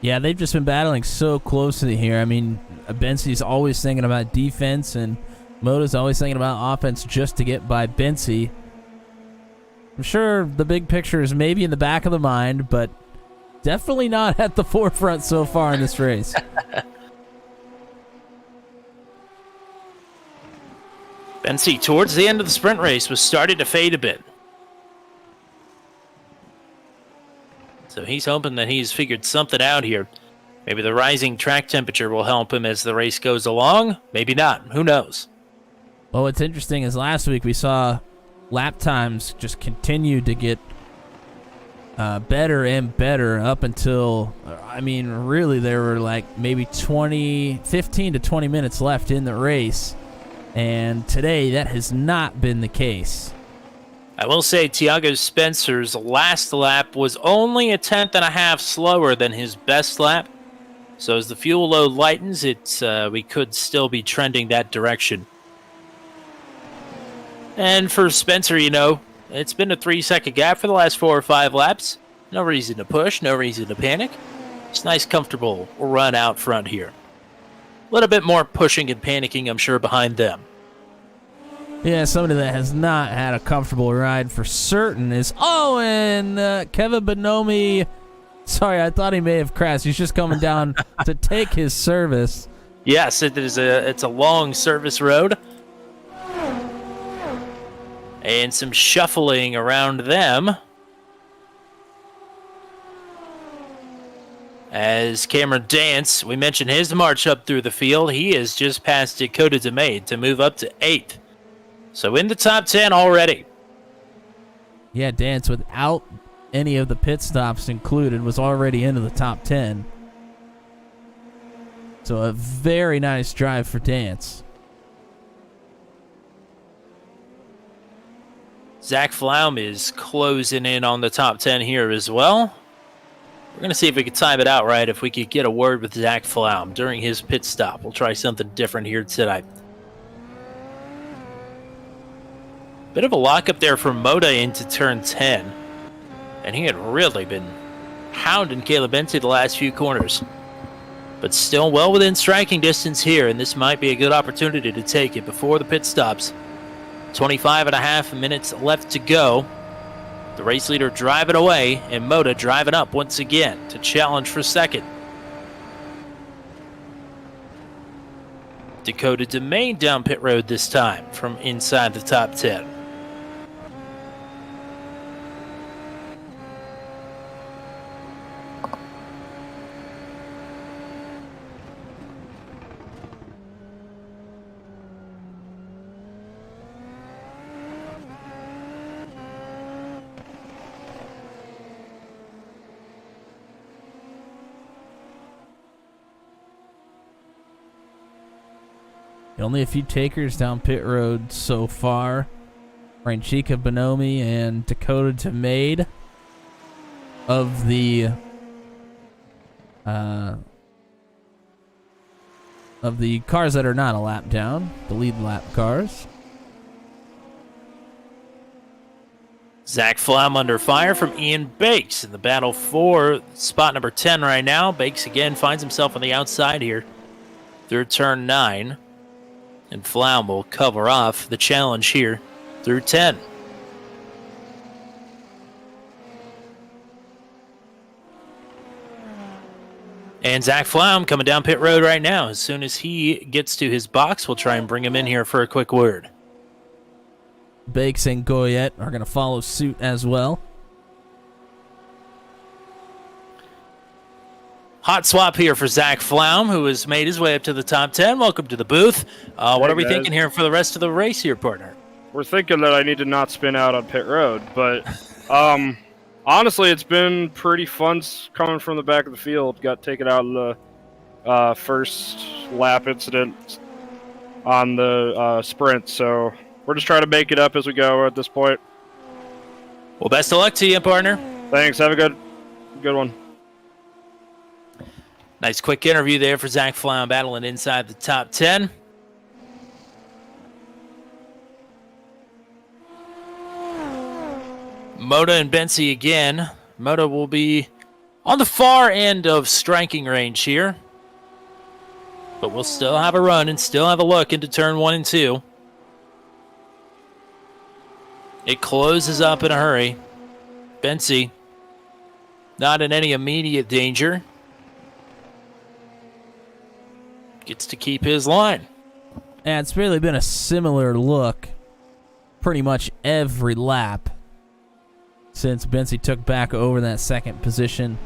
Yeah, they've just been battling so closely here. I mean, Bensi's always thinking about defense, and Moda's always thinking about offense just to get by Bensi. I'm sure the big picture is maybe in the back of the mind, but definitely not at the forefront so far in this race. Bensi, towards the end of the sprint race, was starting to fade a bit. So he's hoping that he's figured something out here. Maybe the rising track temperature will help him as the race goes along. Maybe not. Who knows? Well, what's interesting is last week we saw lap times just continue to get better and better up until, I mean, really there were like maybe 15 to 20 minutes left in the race. And today that has not been the case. I will say Tiago Spencer's last lap was only a tenth and a half slower than his best lap. So as the fuel load lightens, we could still be trending that direction. And for Spencer, it's been a 3-second gap for the last 4 or 5 laps. No reason to push, no reason to panic. It's a nice, comfortable run out front here. A little bit more pushing and panicking, I'm sure, behind them. Yeah, somebody that has not had a comfortable ride for certain is... Oh, and Kevin Bonomi... Sorry, I thought he may have crashed. He's just coming down to take his service. Yes, it's a long service road. And some shuffling around them. As Cameron Dance, we mentioned his march up through the field. He is just past Dakota DeMade to move up to 8th. So in the top 10 already. Yeah, Dance, without any of the pit stops included, was already into the top 10. So a very nice drive for Dance. Zach Flaum is closing in on the top 10 here as well. We're going to see if we can time it out right, if we could get a word with Zach Flaum during his pit stop. We'll try something different here tonight. Bit of a lockup there from Moda into turn 10. And he had really been hounding Caleb Bensi the last few corners. But still well within striking distance here, and this might be a good opportunity to take it before the pit stops. 25 and a half minutes left to go. The race leader driving away, and Moda driving up once again to challenge for second. Dakota DeMain down pit road this time from inside the top 10. Only a few takers down pit road so far. Franchika Bonomi and Dakota DeMade of the cars that are not a lap down, the lead lap cars. Zach Flaum under fire from Ian Bakes in the battle for spot number 10 right now. Bakes again finds himself on the outside here through turn 9. And Flaum will cover off the challenge here through 10. And Zach Flaum coming down pit road right now. As soon as he gets to his box, we'll try and bring him in here for a quick word. Bakes and Goyette are going to follow suit as well. Hot swap here for Zach Flaum, who has made his way up to the top 10. Welcome to the booth. What are we thinking here for the rest of the race here, partner? We're thinking that I need to not spin out on pit road, but honestly, it's been pretty fun coming from the back of the field. Got taken out of the first lap incident on the sprint, so we're just trying to make it up as we go at this point. Well, best of luck to you, partner. Thanks. Have a good one. Nice quick interview there for Zach Flown, battling inside the top 10. Moda and Bensi again. Moda will be on the far end of striking range here. But we'll still have a run and still have a look into turn 1 and 2. It closes up in a hurry. Bensi not in any immediate danger. Gets to keep his line. And it's really been a similar look pretty much every lap since Bensi took back over that second position.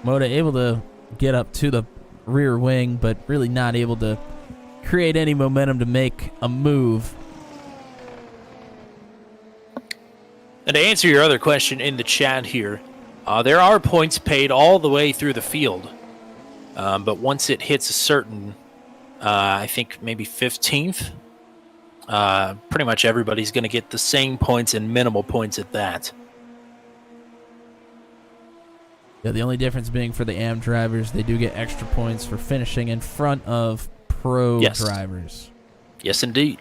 Moda able to get up to the rear wing, but really not able to create any momentum to make a move. And to answer your other question in the chat here, there are points paid all the way through the field. But once it hits a certain, I think maybe 15th, pretty much everybody's going to get the same points and minimal points at that. Yeah, the only difference being for the AM drivers, they do get extra points for finishing in front of pro drivers. Yes, indeed.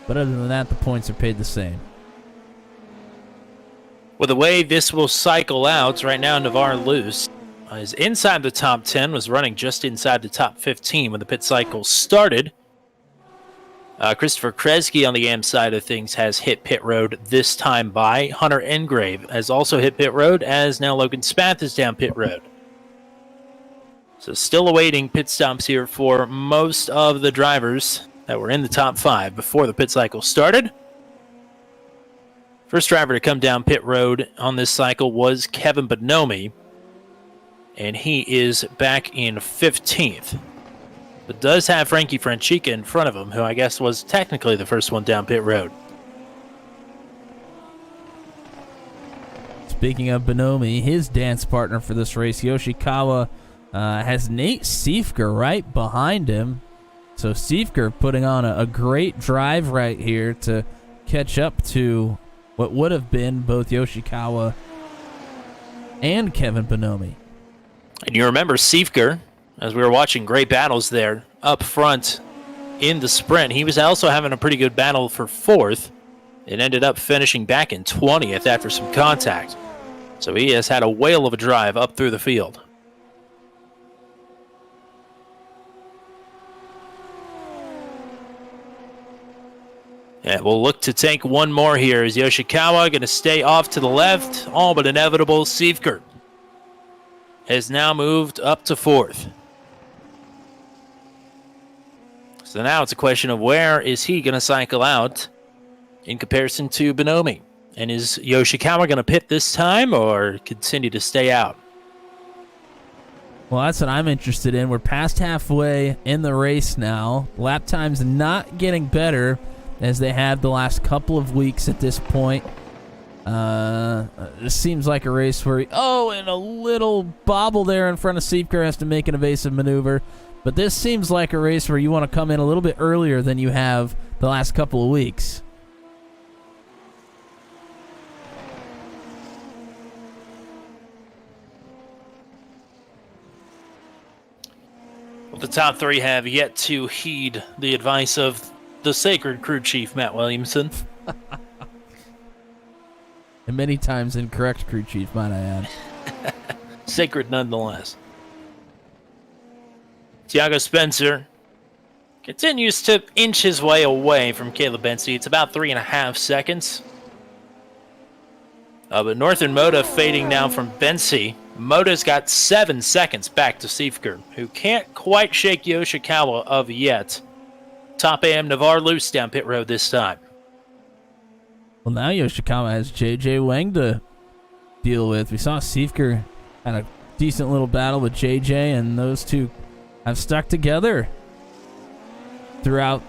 But other than that, the points are paid the same. Well, the way this will cycle out, right now Navarre Luce is inside the top 10, was running just inside the top 15 when the pit cycle started. Christopher Kresge on the AM side of things has hit pit road this time by. Hunter Engrave has also hit pit road, as now Logan Spath is down pit road. So still awaiting pit stops here for most of the drivers that were in the top 5 before the pit cycle started. First driver to come down pit road on this cycle was Kevin Bonomi, and he is back in 15th. But does have Frankie Franchica in front of him, who I guess was technically the first one down pit road. Speaking of Bonomi, his dance partner for this race, Yoshikawa, has Nate Siefker right behind him. So Siefker putting on a great drive right here to catch up to what would have been both Yoshikawa and Kevin Bonomi. And you remember Siefker, as we were watching great battles there up front in the sprint. He was also having a pretty good battle for 4th and ended up finishing back in 20th after some contact. So he has had a whale of a drive up through the field. And we'll look to take one more here. Is Yoshikawa going to stay off to the left? All but inevitable. Siefker has now moved up to 4th. So now it's a question of where is he going to cycle out in comparison to Bonomi? And is Yoshikawa going to pit this time or continue to stay out? Well, that's what I'm interested in. We're past halfway in the race now. Lap time's not getting better as they have the last couple of weeks at this point. This seems like a race where, and a little bobble there in front of Siefker, has to make an evasive maneuver. But this seems like a race where you want to come in a little bit earlier than you have the last couple of weeks. Well, the top 3 have yet to heed the advice of the sacred crew chief, Matt Williamson. And many times incorrect crew chief, might I add. Sacred nonetheless. Tiago Spencer continues to inch his way away from Caleb Bensi. It's about 3.5 seconds. But Northern Moda fading now from Bensi. Moda's got 7 seconds back to Siefker, who can't quite shake Yoshikawa of yet. Top AM Navarre Luce down pit road this time. Well, now Yoshikawa has JJ Wang to deal with. We saw Siefker had a decent little battle with JJ, and those two have stuck together throughout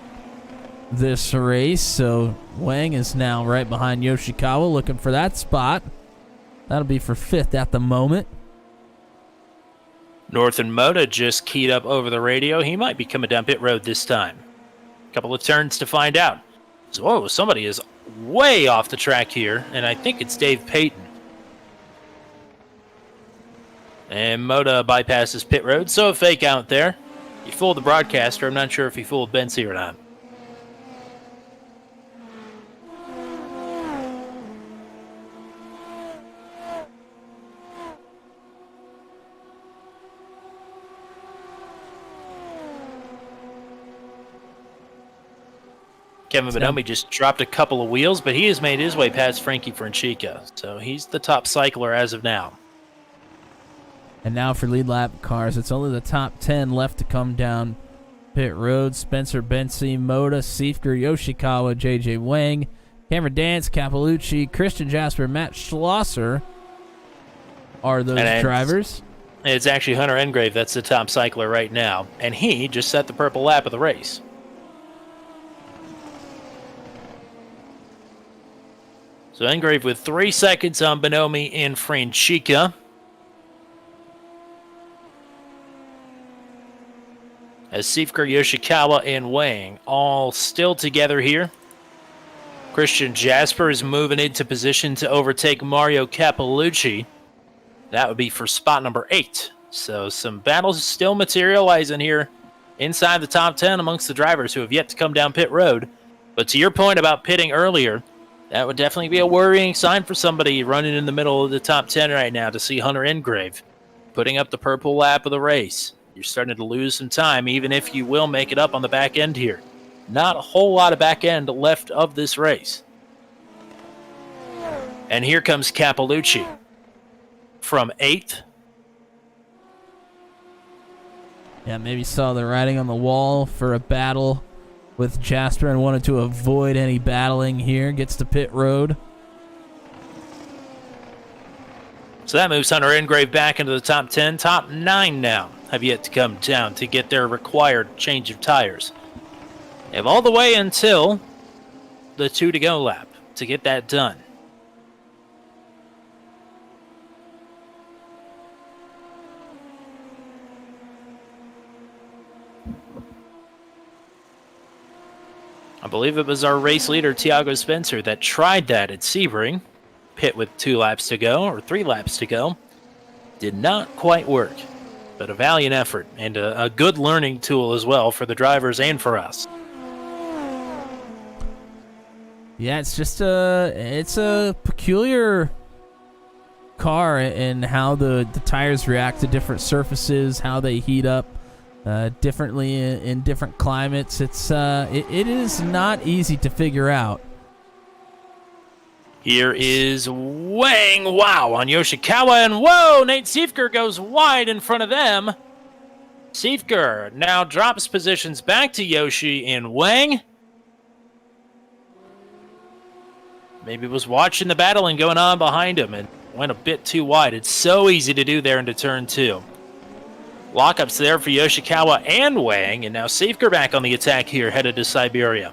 this race. So Wang is now right behind Yoshikawa, looking for that spot. That'll be for 5th at the moment. Northern Moda just keyed up over the radio. He might be coming down pit road this time. Couple of turns to find out. So, somebody is way off the track here, and I think it's Dave Payton. And Moda bypasses pit road, so a fake out there. He fooled the broadcaster. I'm not sure if he fooled Bensy or not. Kevin Bonomi just dropped a couple of wheels, but he has made his way past Frankie Franchica. So he's the top cycler as of now. And now for lead lap cars, it's only the top 10 left to come down pit road. Spencer Bensy, Moda, Siefker, Yoshikawa, JJ Wang, Cameron Dance, Cappellucci, Christian Jasper, Matt Schlosser are those drivers. It's actually Hunter Engrave that's the top cycler right now. And he just set the purple lap of the race. So Engrave with 3 seconds on Bonomi and Franchica. As Siefker, Yoshikawa, and Wang all still together here. Christian Jasper is moving into position to overtake Mario Cappellucci. That would be for spot number 8. So some battles still materializing here inside the top 10 amongst the drivers who have yet to come down pit road. But to your point about pitting earlier, that would definitely be a worrying sign for somebody running in the middle of the top 10 right now to see Hunter Engrave putting up the purple lap of the race. You're starting to lose some time, even if you will make it up on the back end here. Not a whole lot of back end left of this race. And here comes Cappellucci from 8th. Yeah, maybe saw the writing on the wall for a battle with Jasper and wanted to avoid any battling here. Gets to pit road. So that moves Hunter Engrave back into the top 10. Top 9 now have yet to come down to get their required change of tires. They have all the way until the 2 to go lap to get that done. I believe it was our race leader, Tiago Spencer, that tried that at Sebring. Pit with 2 laps to go, or 3 laps to go. Did not quite work, but a valiant effort and a good learning tool as well for the drivers and for us. Yeah, it's just a peculiar car in how the tires react to different surfaces, how they heat up differently in different climates. It is not easy to figure out. Here is Wang, wow, on Yoshikawa, and whoa, Nate Siefker goes wide in front of them. Siefker now drops positions back to Yoshi and Wang. Maybe was watching the battling going on behind him and went a bit too wide. It's so easy to do there into turn 2. Lockups there for Yoshikawa and Wang, and now Siefker back on the attack here, headed to Siberia.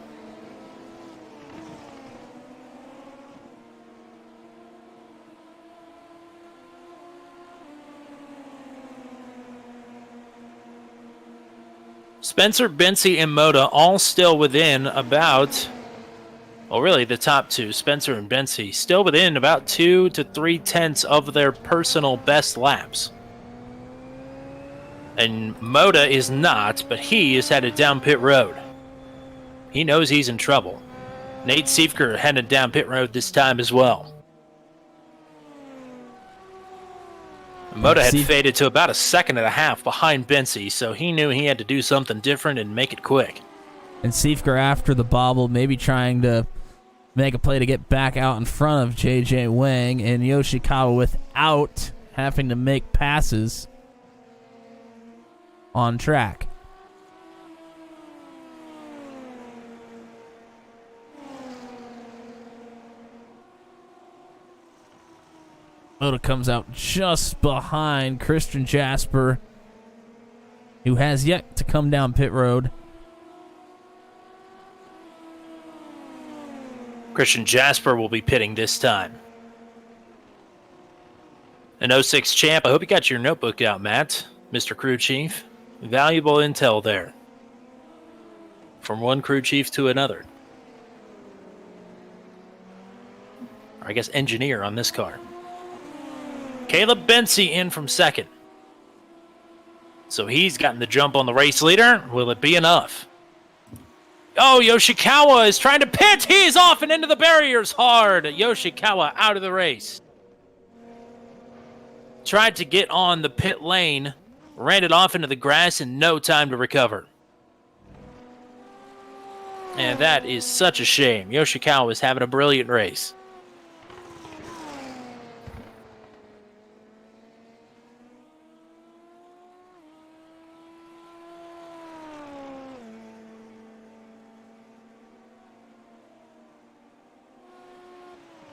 Spencer, Bensy, and Moda all still within about, well, really the top 2, Spencer and Bensy, still within about 2 to 3 tenths of their personal best laps. And Moda is not, but he is headed down pit road. He knows he's in trouble. Nate Siefker headed down pit road this time as well. Moda had faded to about 1.5 seconds behind Bensy, so he knew he had to do something different and make it quick. And Siefker after the bobble, maybe trying to make a play to get back out in front of JJ Wang, and Yoshikawa without having to make passes on track. Moda comes out just behind Christian Jasper, who has yet to come down pit road. Christian Jasper will be pitting this time. An 06 champ. I hope you got your notebook out, Matt, Mr. Crew Chief. Valuable intel there. From one crew chief to another. Or I guess engineer on this car. Caleb Bensy in from 2nd. So he's gotten the jump on the race leader. Will it be enough? Oh, Yoshikawa is trying to pit. He's off and into the barriers hard. Yoshikawa out of the race. Tried to get on the pit lane. Ran it off into the grass in no time to recover. And that is such a shame. Yoshikawa is having a brilliant race.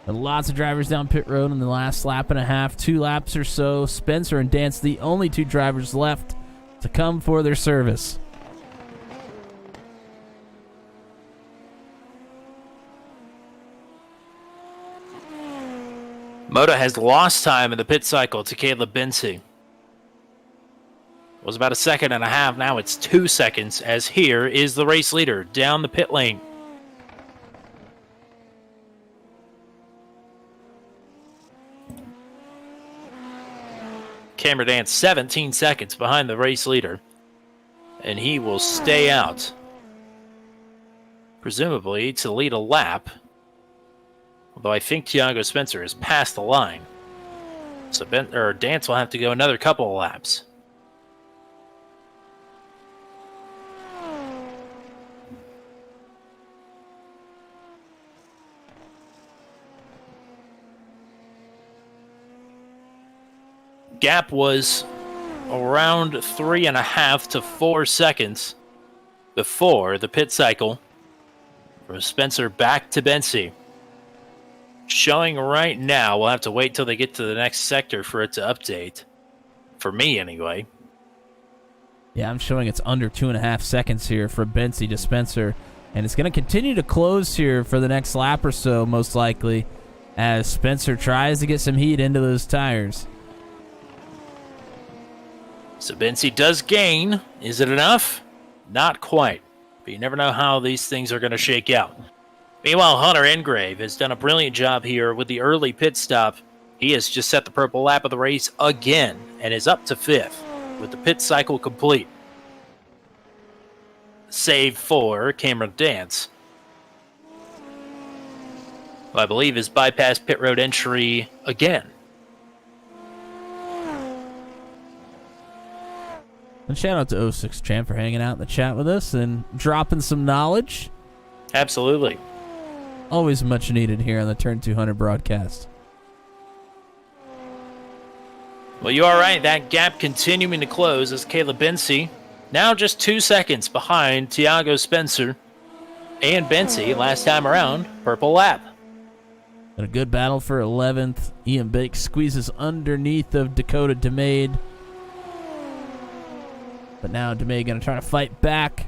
And lots of drivers down pit road in the last lap and a half. 2 laps or so. Spencer and Dance, the only 2 drivers left to come for their service. Moto has lost time in the pit cycle to Caleb Bensi. It was about 1.5 seconds. Now it's 2 seconds, as here is the race leader down the pit lane. Cameron Dance 17 seconds behind the race leader, and he will stay out, presumably to lead a lap, although I think Thiago Spencer is past the line, so Dance will have to go another couple of laps. Gap was around 3.5 to 4 seconds before the pit cycle from Spencer back to Bensi. Showing right now, we'll have to wait till they get to the next sector for it to update. For me, anyway. Yeah, I'm showing it's under 2.5 seconds here from Bensi to Spencer. And it's going to continue to close here for the next lap or so, most likely, as Spencer tries to get some heat into those tires. So Bensi does gain. Is it enough? Not quite. But you never know how these things are going to shake out. Meanwhile, Hunter Engrave has done a brilliant job here with the early pit stop. He has just set the purple lap of the race again and is up to 5th with the pit cycle complete. Save for Cameron Dance, who I believe has bypassed pit road entry again. And shout out to 06 Champ for hanging out in the chat with us and dropping some knowledge. Absolutely. Always much needed here on the Turn 200 broadcast. Well, you are right. That gap continuing to close as Caleb Bensi, now just 2 seconds behind Thiago Spencer and Bensi last time around, purple lap. And a good battle for 11th. Ian Bake squeezes underneath of Dakota DeMade. But now DeMade going to try to fight back.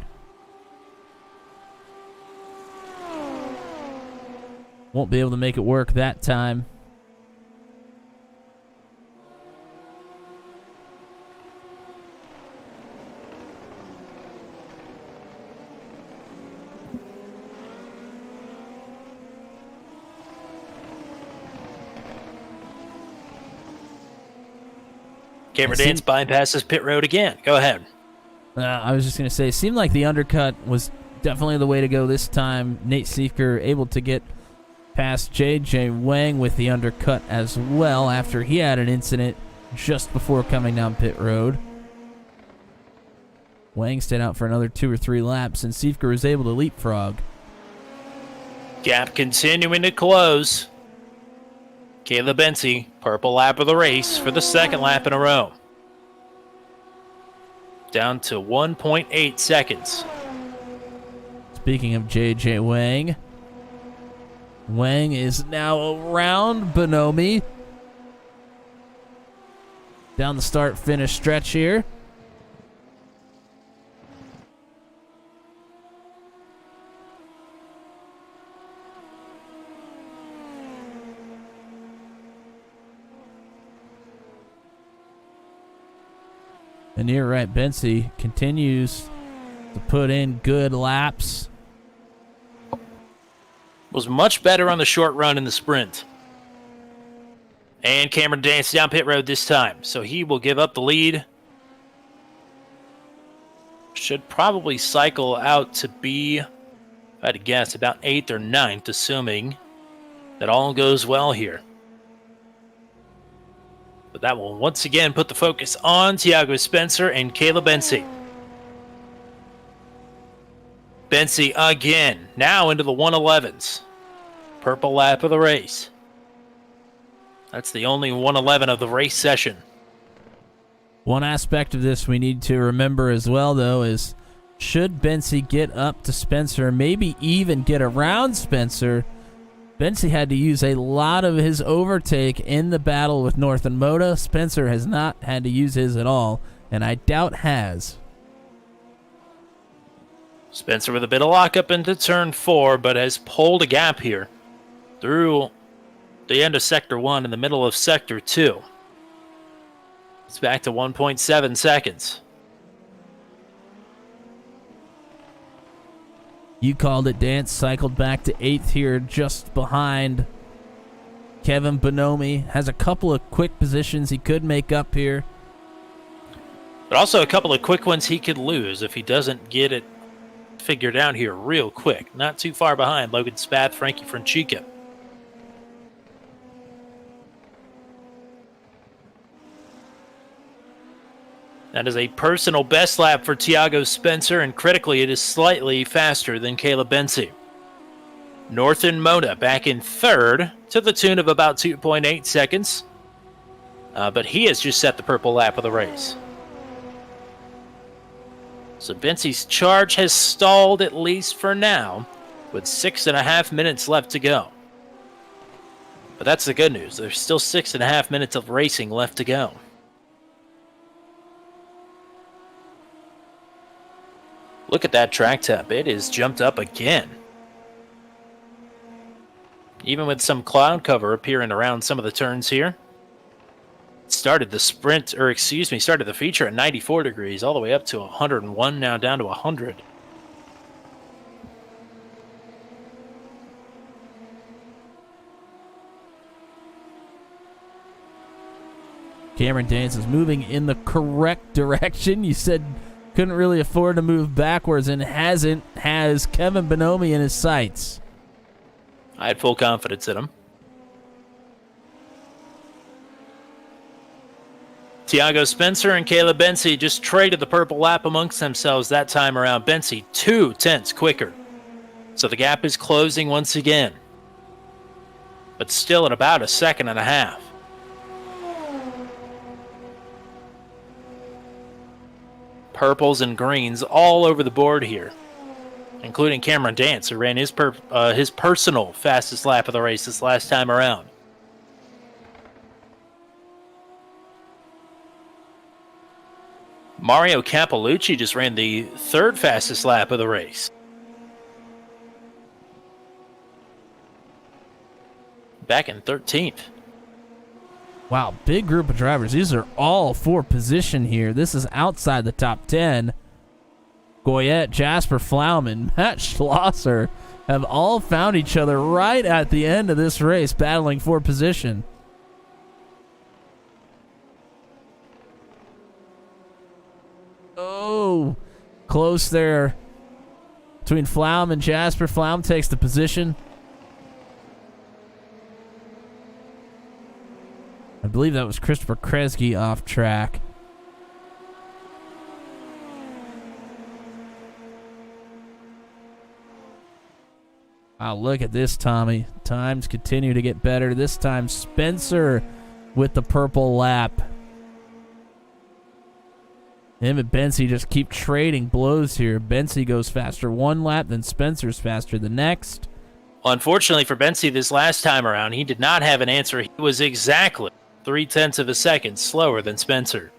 Won't be able to make it work that time. Cameron Dance bypasses pit road again. Go ahead. I was just going to say, it seemed like the undercut was definitely the way to go this time. Nate Seeker able to get past J.J. Wang with the undercut as well after he had an incident just before coming down pit road. Wang stayed out for another 2 or 3 laps, and Seeker was able to leapfrog. Gap continuing to close. Caleb Bensi, purple lap of the race for the 2nd lap in a row. Down to 1.8 seconds. Speaking of J.J. Wang, Wang is now around Bonomi. Down the start-finish stretch here. And you're right, Bensi continues to put in good laps. Was much better on the short run in the sprint. And Cameron Dance down pit road this time, so he will give up the lead should probably cycle out to be, if I had to guess, about 8th or 9th, assuming that all goes well here. But that will once again put the focus on Tiago Spencer and Caleb Bensi. Bensi again, now into the 111s. Purple lap of the race. That's the only 111 of the race session. One aspect of this we need to remember as well, though, is should Bensi get up to Spencer, maybe even get around Spencer, Bensi had to use a lot of his overtake in the battle with Northern Moda. Spencer has not had to use his at all, and I doubt has. Spencer with a bit of lockup into turn 4, but has pulled a gap here through the end of Sector 1 in the middle of Sector 2. It's back to 1.7 seconds. You called it, Dance. Cycled back to 8th here, just behind Kevin Bonomi. Has a couple of quick positions he could make up here. But also a couple of quick ones he could lose if he doesn't get it figured out here real quick. Not too far behind Logan Spath, Frankie Franchica. That is a personal best lap for Tiago Spencer, and critically, it is slightly faster than Caleb Bensi. Northern Moda back in 3rd to the tune of about 2.8 seconds. But he has just set the purple lap of the race. So Bensi's charge has stalled, at least for now, with 6.5 minutes left to go. But that's the good news. There's still 6.5 minutes of racing left to go. Look at that track temp. It is jumped up again. Even with some cloud cover appearing around some of the turns here. Started the started the feature at 94 degrees, all the way up to 101, now down to 100. Cameron Dance is moving in the correct direction. You said couldn't really afford to move backwards and has Kevin Bonomi in his sights. I had full confidence in him. Tiago Spencer and Caleb Bensi just traded the purple lap amongst themselves that time around. Bensi 0.2 quicker. So the gap is closing once again. But still at about 1.5 seconds. Purples and greens all over the board here, including Cameron Dance, who ran his personal fastest lap of the race this last time around. Mario Cappellucci just ran the 3rd fastest lap of the race. Back in 13th. Wow, big group of drivers. These are all for position here. This is outside the top 10. Goyette, Jasper Flauman, Matt Schlosser have all found each other right at the end of this race, battling for position. Oh, close there between Flaum and Jasper. Flaum takes the position. I believe that was Christopher Kresge off track. Wow, look at this, Tommy. Times continue to get better. This time, Spencer with the purple lap. Him and Bensi just keep trading blows here. Bensi goes faster one lap, then Spencer's faster the next. Well, unfortunately for Bensi this last time around, he did not have an answer. He was exactly 0.3 seconds slower than Spencer.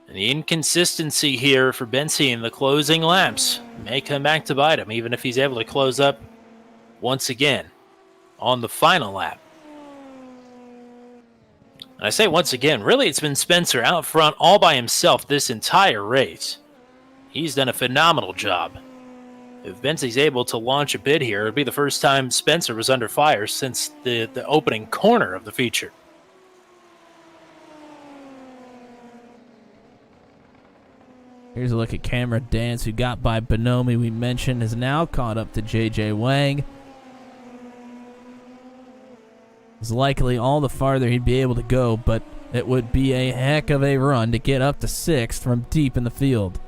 And the inconsistency here for Bensi in the closing laps may come back to bite him, even if he's able to close up once again on the final lap. And I say once again, really it's been Spencer out front all by himself this entire race. He's done a phenomenal job. If Bensi's able to launch a bid here, it'll be the first time Spencer was under fire since the opening corner of the feature. Here's a look at Camera Dance, who got by Bonomi, we mentioned, is now caught up to JJ Wang. It's likely all the farther he'd be able to go, but it would be a heck of a run to get up to 6th from deep in the field.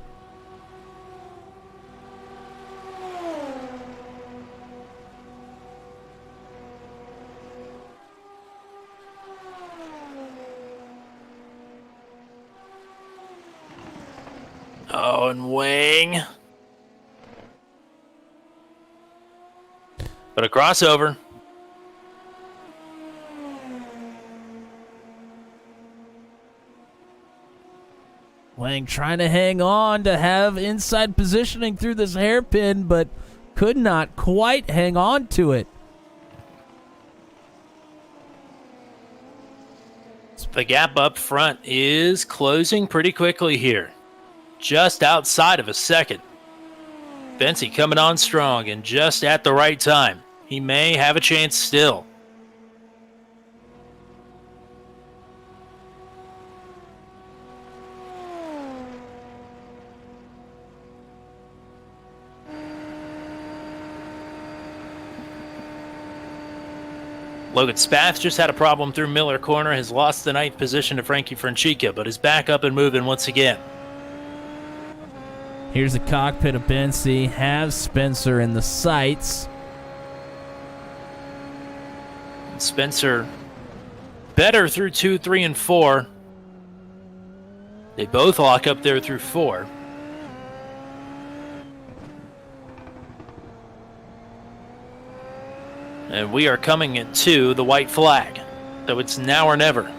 Oh, and Wang. But a crossover. Wang trying to hang on to have inside positioning through this hairpin, but could not quite hang on to it. The gap up front is closing pretty quickly here. Just outside of a second. Bensy coming on strong and just at the right time. He may have a chance still. Logan Spath just had a problem through Miller Corner, has lost the 9th position to Frankie Franchica, but is back up and moving once again. Here's the cockpit of Bensy, has Spencer in the sights. Spencer better through 2, 3, and 4. They both lock up there through 4. And we are coming into the white flag. So it's now or never.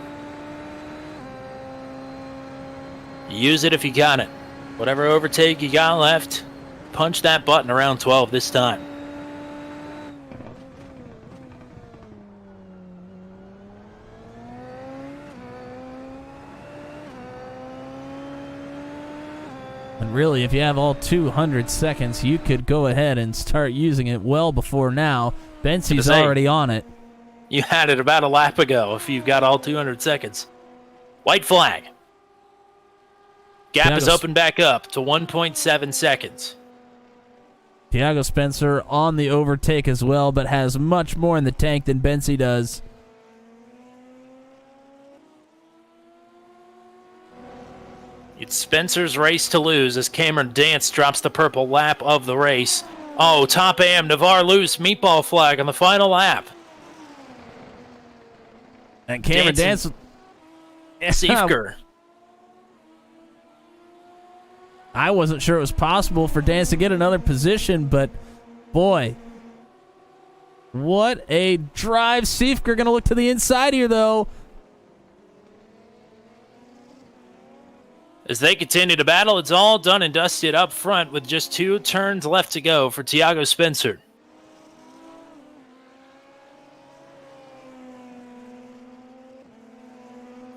Use it if you got it. Whatever overtake you got left, punch that button around 12 this time. And really, if you have all 200 seconds, you could go ahead and start using it well before now. Bensy's already on it. You had it about a lap ago if you've got all 200 seconds. White flag. Gap is open back up to 1.7 seconds. Tiago Spencer on the overtake as well, but has much more in the tank than Bensy does. It's Spencer's race to lose as Cameron Dance drops the purple lap of the race. Oh, top AM, Navarre loose, meatball flag on the final lap. And Cameron Dance... Siefker. I wasn't sure it was possible for Dance to get another position, but boy, what a drive. Siefker going to look to the inside here, though. As they continue to battle, it's all done and dusted up front with just 2 turns left to go for Tiago Spencer.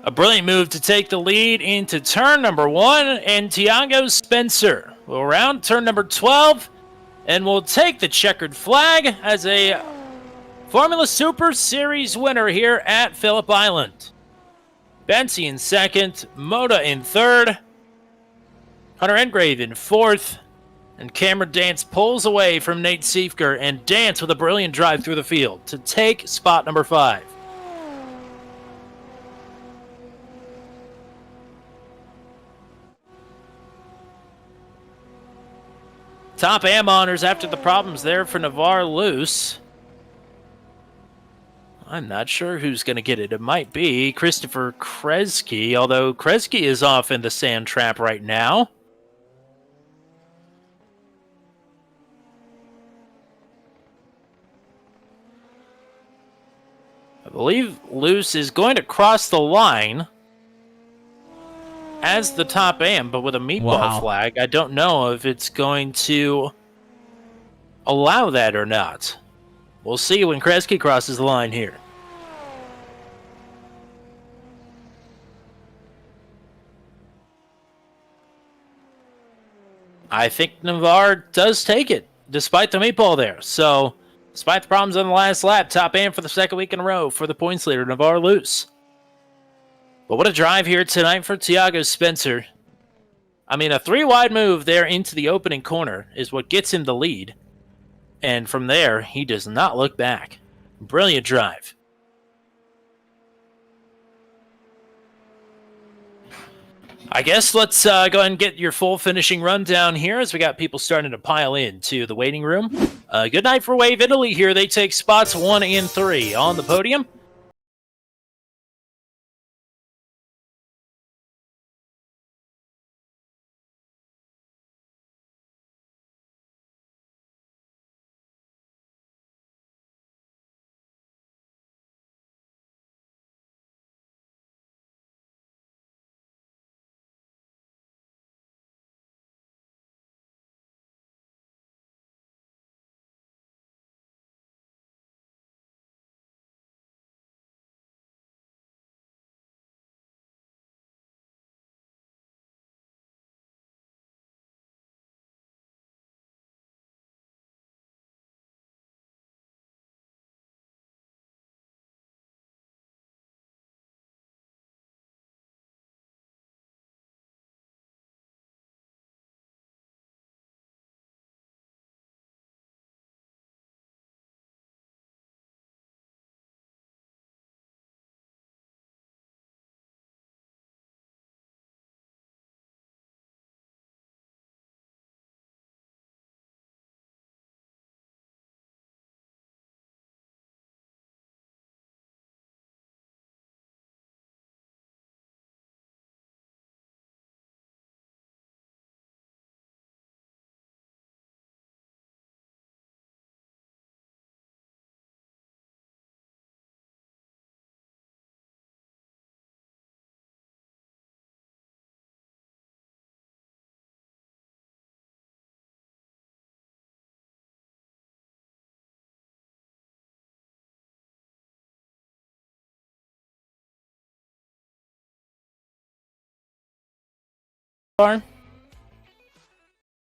A brilliant move to take the lead into turn number 1, and Tiago Spencer will round turn number 12 and will take the checkered flag as a Formula Super Series winner here at Phillip Island. Bensy in 2nd, Moda in 3rd, Hunter Engrave in 4th, and Cameron Dance pulls away from Nate Siefker, and Dance with a brilliant drive through the field to take spot number 5. Top AM honors after the problems there for Navarre loose. I'm not sure who's going to get it. It might be Christopher Kresge, although Kresge is off in the sand trap right now. I believe Luce is going to cross the line as the top AM, but with a meatball flag. I don't know if it's going to allow that or not. We'll see when Kresge crosses the line here. I think Navarre does take it, despite the meatball there. So, despite the problems on the last lap, top AM for the 2nd week in a row for the points leader, Navarre loose. But what a drive here tonight for Tiago Spencer. I mean, a 3-wide move there into the opening corner is what gets him the lead. And from there, he does not look back. Brilliant drive. I guess let's go ahead and get your full finishing rundown here as we got people starting to pile in to the waiting room. Good night for Wave Italy here. They take spots 1 and 3 on the podium.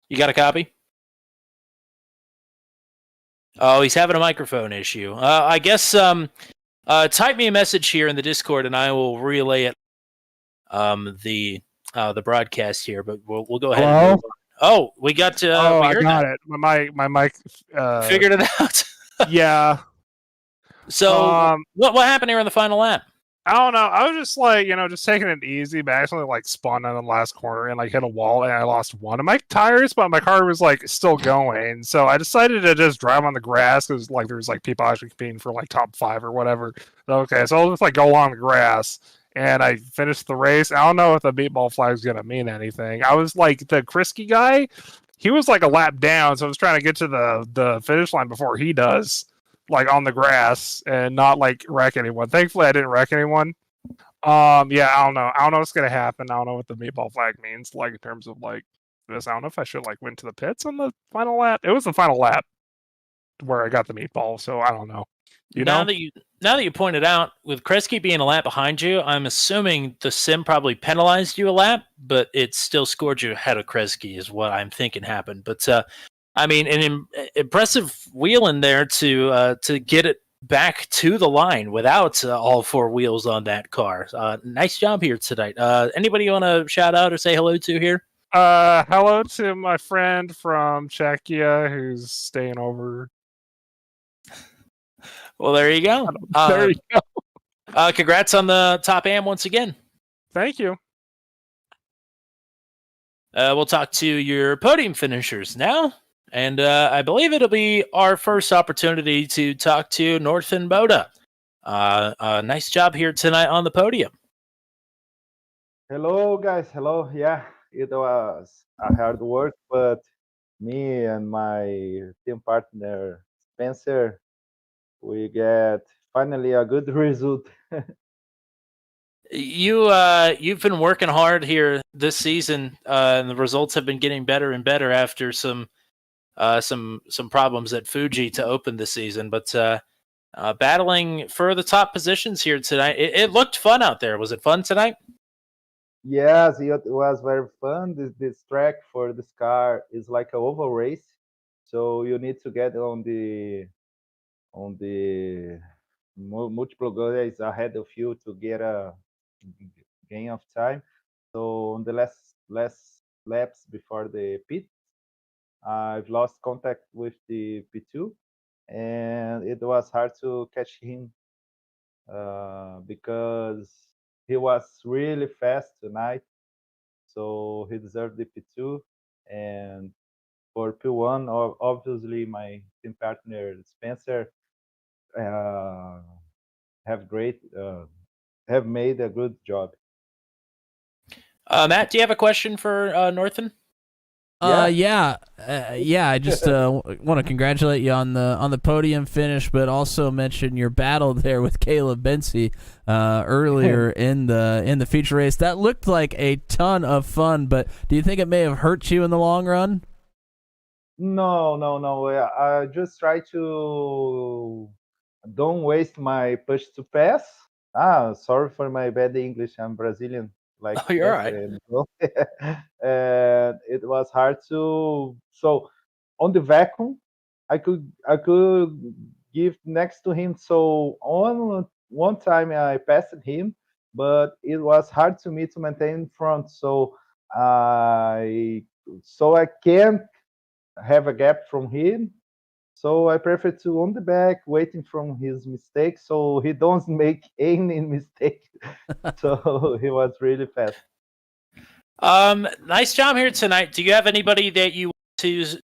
You got a copy? Oh, he's having a microphone issue. I guess type me a message here in the Discord, and I will relay it. The broadcast here, but we'll go ahead. Hello? And move on. Oh, we got to. Oh, we I heard got that. it. My mic. Figured it out. Yeah. So what happened here in the final lap? I don't know. I was just like, just taking it easy, but I actually like spun on the last corner and like hit a wall, and I lost one of my tires, but my car was like still going. So I decided to just drive on the grass because like there's like people actually competing for like top 5 or whatever. Okay, so I'll just like go along the grass. And I finished the race. I don't know if the meatball flag is gonna mean anything. I was like the Krisky guy. He was like a lap down, so I was trying to get to the finish line before he does, like on the grass, and not like wreck anyone. Thankfully, I didn't wreck anyone. Yeah, I don't know. I don't know what's gonna happen. I don't know what the meatball flag means, like in terms of like this. I don't know if I should like went to the pits on the final lap. It was the final lap where I got the meatball, so I don't know. Now that you pointed out, with Kresge being a lap behind you, I'm assuming the sim probably penalized you a lap, but it still scored you ahead of Kresge, is what I'm thinking happened. But I mean, an impressive wheel in there to get it back to the line without all 4 wheels on that car. Nice job here tonight. Anybody you want to shout out or say hello to here? Hello to my friend from Czechia who's staying over. Well, there you go. There you go. Congrats on the top AM once again. Thank you. We'll talk to your podium finishers now. And I believe it'll be our first opportunity to talk to Northern Boda. Nice job here tonight on the podium. Hello, guys. Hello. Yeah, it was a hard work, but me and my team partner, Spencer, we get finally a good result. You've been working hard here this season, and the results have been getting better and better after some problems at Fuji to open the season. But battling for the top positions here tonight, it looked fun out there. Was it fun tonight? Yes, it was very fun. This track for this car is like a oval race, so you need to get on the multiple guys ahead of you to get a gain of time. So on the last laps before the pit. I've lost contact with the P2, and it was hard to catch him because he was really fast tonight. So he deserved the P2. And for P1, obviously my team partner Spencer uh, have great have made a good job. Matt, do you have a question for Northern? Yeah. I just want to congratulate you on the podium finish, but also mention your battle there with Caleb Bensey earlier in the feature race. That looked like a ton of fun, but do you think it may have hurt you in the long run? No. I just try to don't waste my push to pass. Sorry for my bad English. I'm Brazilian, like Oh, you're all right. and and it was hard to. So on the vacuum, I could give next to him. So on one time I passed him, but it was hard to me to maintain front. I can't have a gap from him. So I prefer to on the back, waiting from his mistake, so he don't make any mistake. So he was really fast. Nice job here tonight. Do you have anybody that you want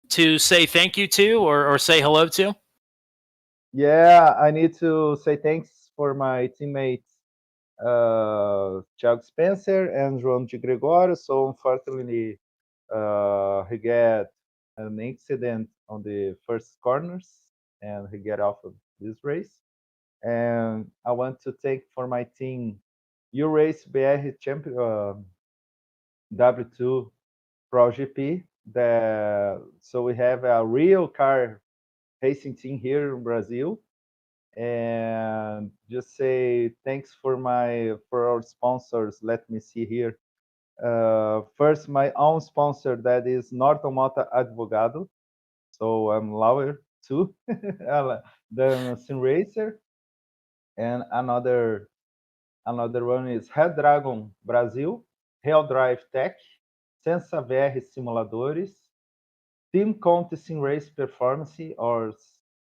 to say thank you to or say hello to? Yeah, I need to say thanks for my teammates, Thiago Spencer and João de Gregório. So unfortunately, he got an accident on the first corners, and he get off of this race. And I want to thank for my team, Race BR Champion W2 Pro GP. So we have a real car racing team here in Brazil, and just say thanks for our sponsors. Let me see here. First, my own sponsor, that is Norton Mota Advogado. So I'm lawyer too. The Sim Racer, and another one is Red Dragon Brasil, Real Drive Tech, Sensa VR Simuladores, Team Conte Sim Race Performance, or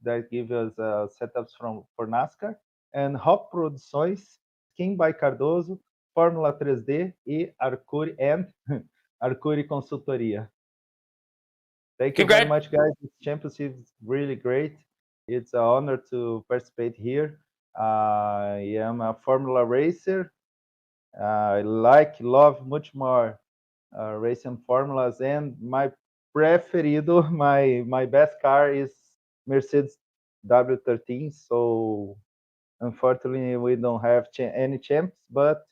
that give us setups for NASCAR, and Hop Produções, Skin by Cardoso, Fórmula 3D e Arcuri and Arcuri Consultoria. Thank you very much, guys. This championship is really great. It's an honor to participate here. I am a Formula racer. I love much more racing formulas, and my preferido, my best car is Mercedes W13. So unfortunately, we don't have any champs, but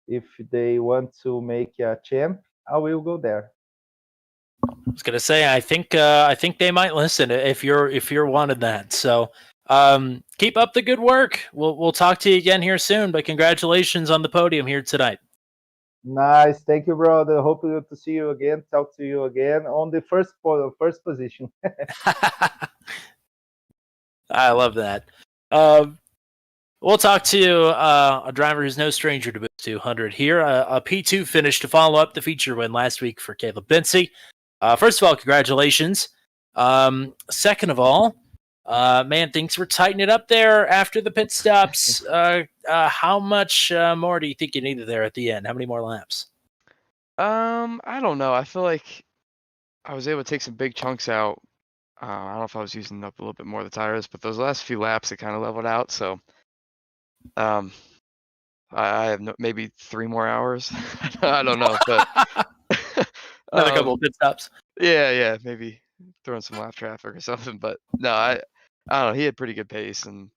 if they want to make a champ, I will go there. I was gonna say, I think they might listen if you're wanted that. So keep up the good work. We'll talk to you again here soon. But congratulations on the podium here tonight. Nice, thank you, brother. Hope to see you again. Talk to you again on the first position. I love that. We'll talk to a driver who's no stranger to Boost 200 here. A P2 finish to follow up the feature win last week for Caleb Bensey. First of all, congratulations. Second of all, man, things were tightening it up there after the pit stops. How much more do you think you needed there at the end? How many more laps? I don't know. I feel like I was able to take some big chunks out. I don't know if I was using up a little bit more of the tires, but those last few laps it kind of leveled out. So, I have maybe 3 more hours. I don't know, but Another couple of pit stops. Yeah, maybe throwing some lap traffic or something. But no, I don't know. He had pretty good pace, and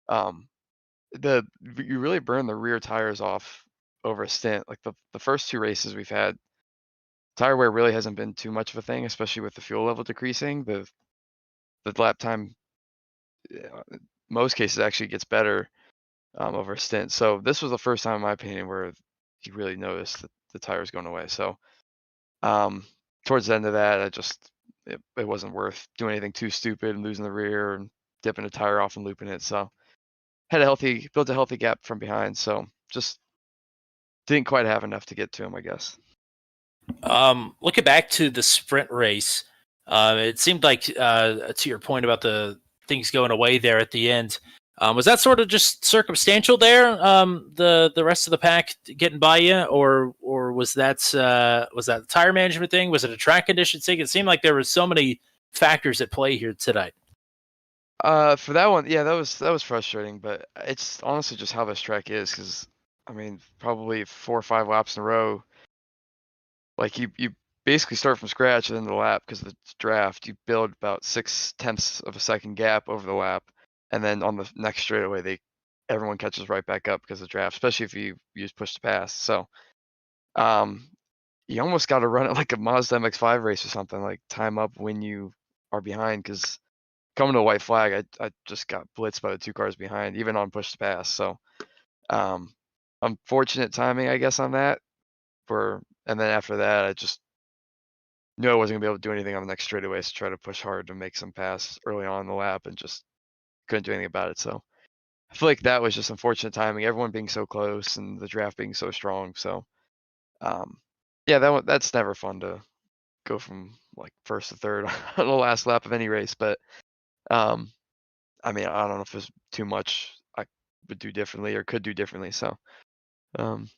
you really burn the rear tires off over a stint. Like the first 2 races we've had, tire wear really hasn't been too much of a thing, especially with the fuel level decreasing. The lap time, most cases, actually gets better over a stint. So this was the first time, in my opinion, where you really noticed that the tires going away. So towards the end of that, it wasn't worth doing anything too stupid and losing the rear and dipping a tire off and looping it. So built a healthy gap from behind. So just didn't quite have enough to get to him, I guess. Looking back to the sprint race, it seemed like to your point about the things going away there at the end. Was that sort of just circumstantial there? The rest of the pack getting by you, or was that the tire management thing? Was it a track condition thing? It seemed like there were so many factors at play here tonight. For that one, yeah, that was frustrating, but it's honestly just how this track is, because I mean, probably 4 or 5 laps in a row, like you basically start from scratch at the end of the lap because of the draft. You build about 6/10ths of a second gap over the lap, and then on the next straightaway, everyone catches right back up because of the draft, especially if you use push to pass. So, um, you almost got to run it like a Mazda MX-5 race or something, like time up when you are behind, because coming to a white flag, I just got blitzed by the 2 cars behind, even on push to pass. So, um, unfortunate timing, I guess, on that. And then after that, I just knew I wasn't gonna be able to do anything on the next straightaways to try to push hard to make some pass early on in the lap, and just couldn't do anything about it. So I feel like that was just unfortunate timing, everyone being so close and the draft being so strong. So, um, yeah, that's never fun to go from like first to third on the last lap of any race. But um, I mean, I don't know if there's too much I would do differently or could do differently. So,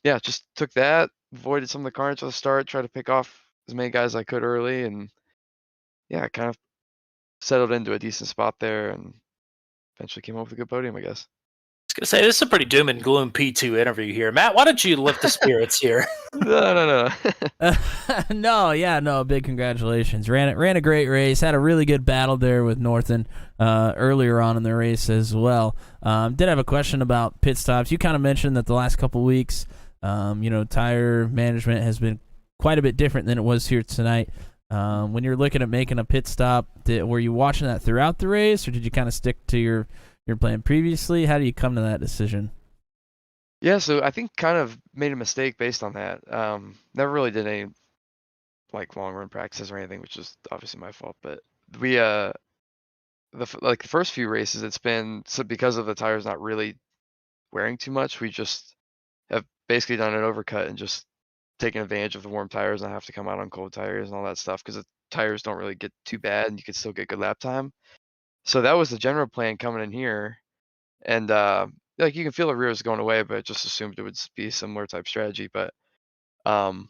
yeah, just took that, avoided some of the carnage at the start, tried to pick off as many guys as I could early, and yeah, kind of settled into a decent spot there, and eventually came up with a good podium, I guess. I was gonna say this is a pretty doom and gloom P2 interview here, Matt. Why don't you lift the spirits here? No. No, big congratulations. Ran a great race. Had a really good battle there with Norton earlier on in the race as well. Did have a question about pit stops. You kind of mentioned that the last couple weeks, tire management has been quite a bit different than it was here tonight. When you're looking at making a pit stop, were you watching that throughout the race, or did you kind of stick to your plan previously? How do you come to that decision? Yeah, so I think kind of made a mistake based on that. Never really did any like long run practices or anything, which is obviously my fault. But we the first few races, it's been so because of the tires not really wearing too much, we just have basically done an overcut and just taken advantage of the warm tires and have to come out on cold tires and all that stuff, because the tires don't really get too bad and you can still get good lap time. So that was the general plan coming in here, and like you can feel the rears going away, but I just assumed it would be similar type strategy. But um,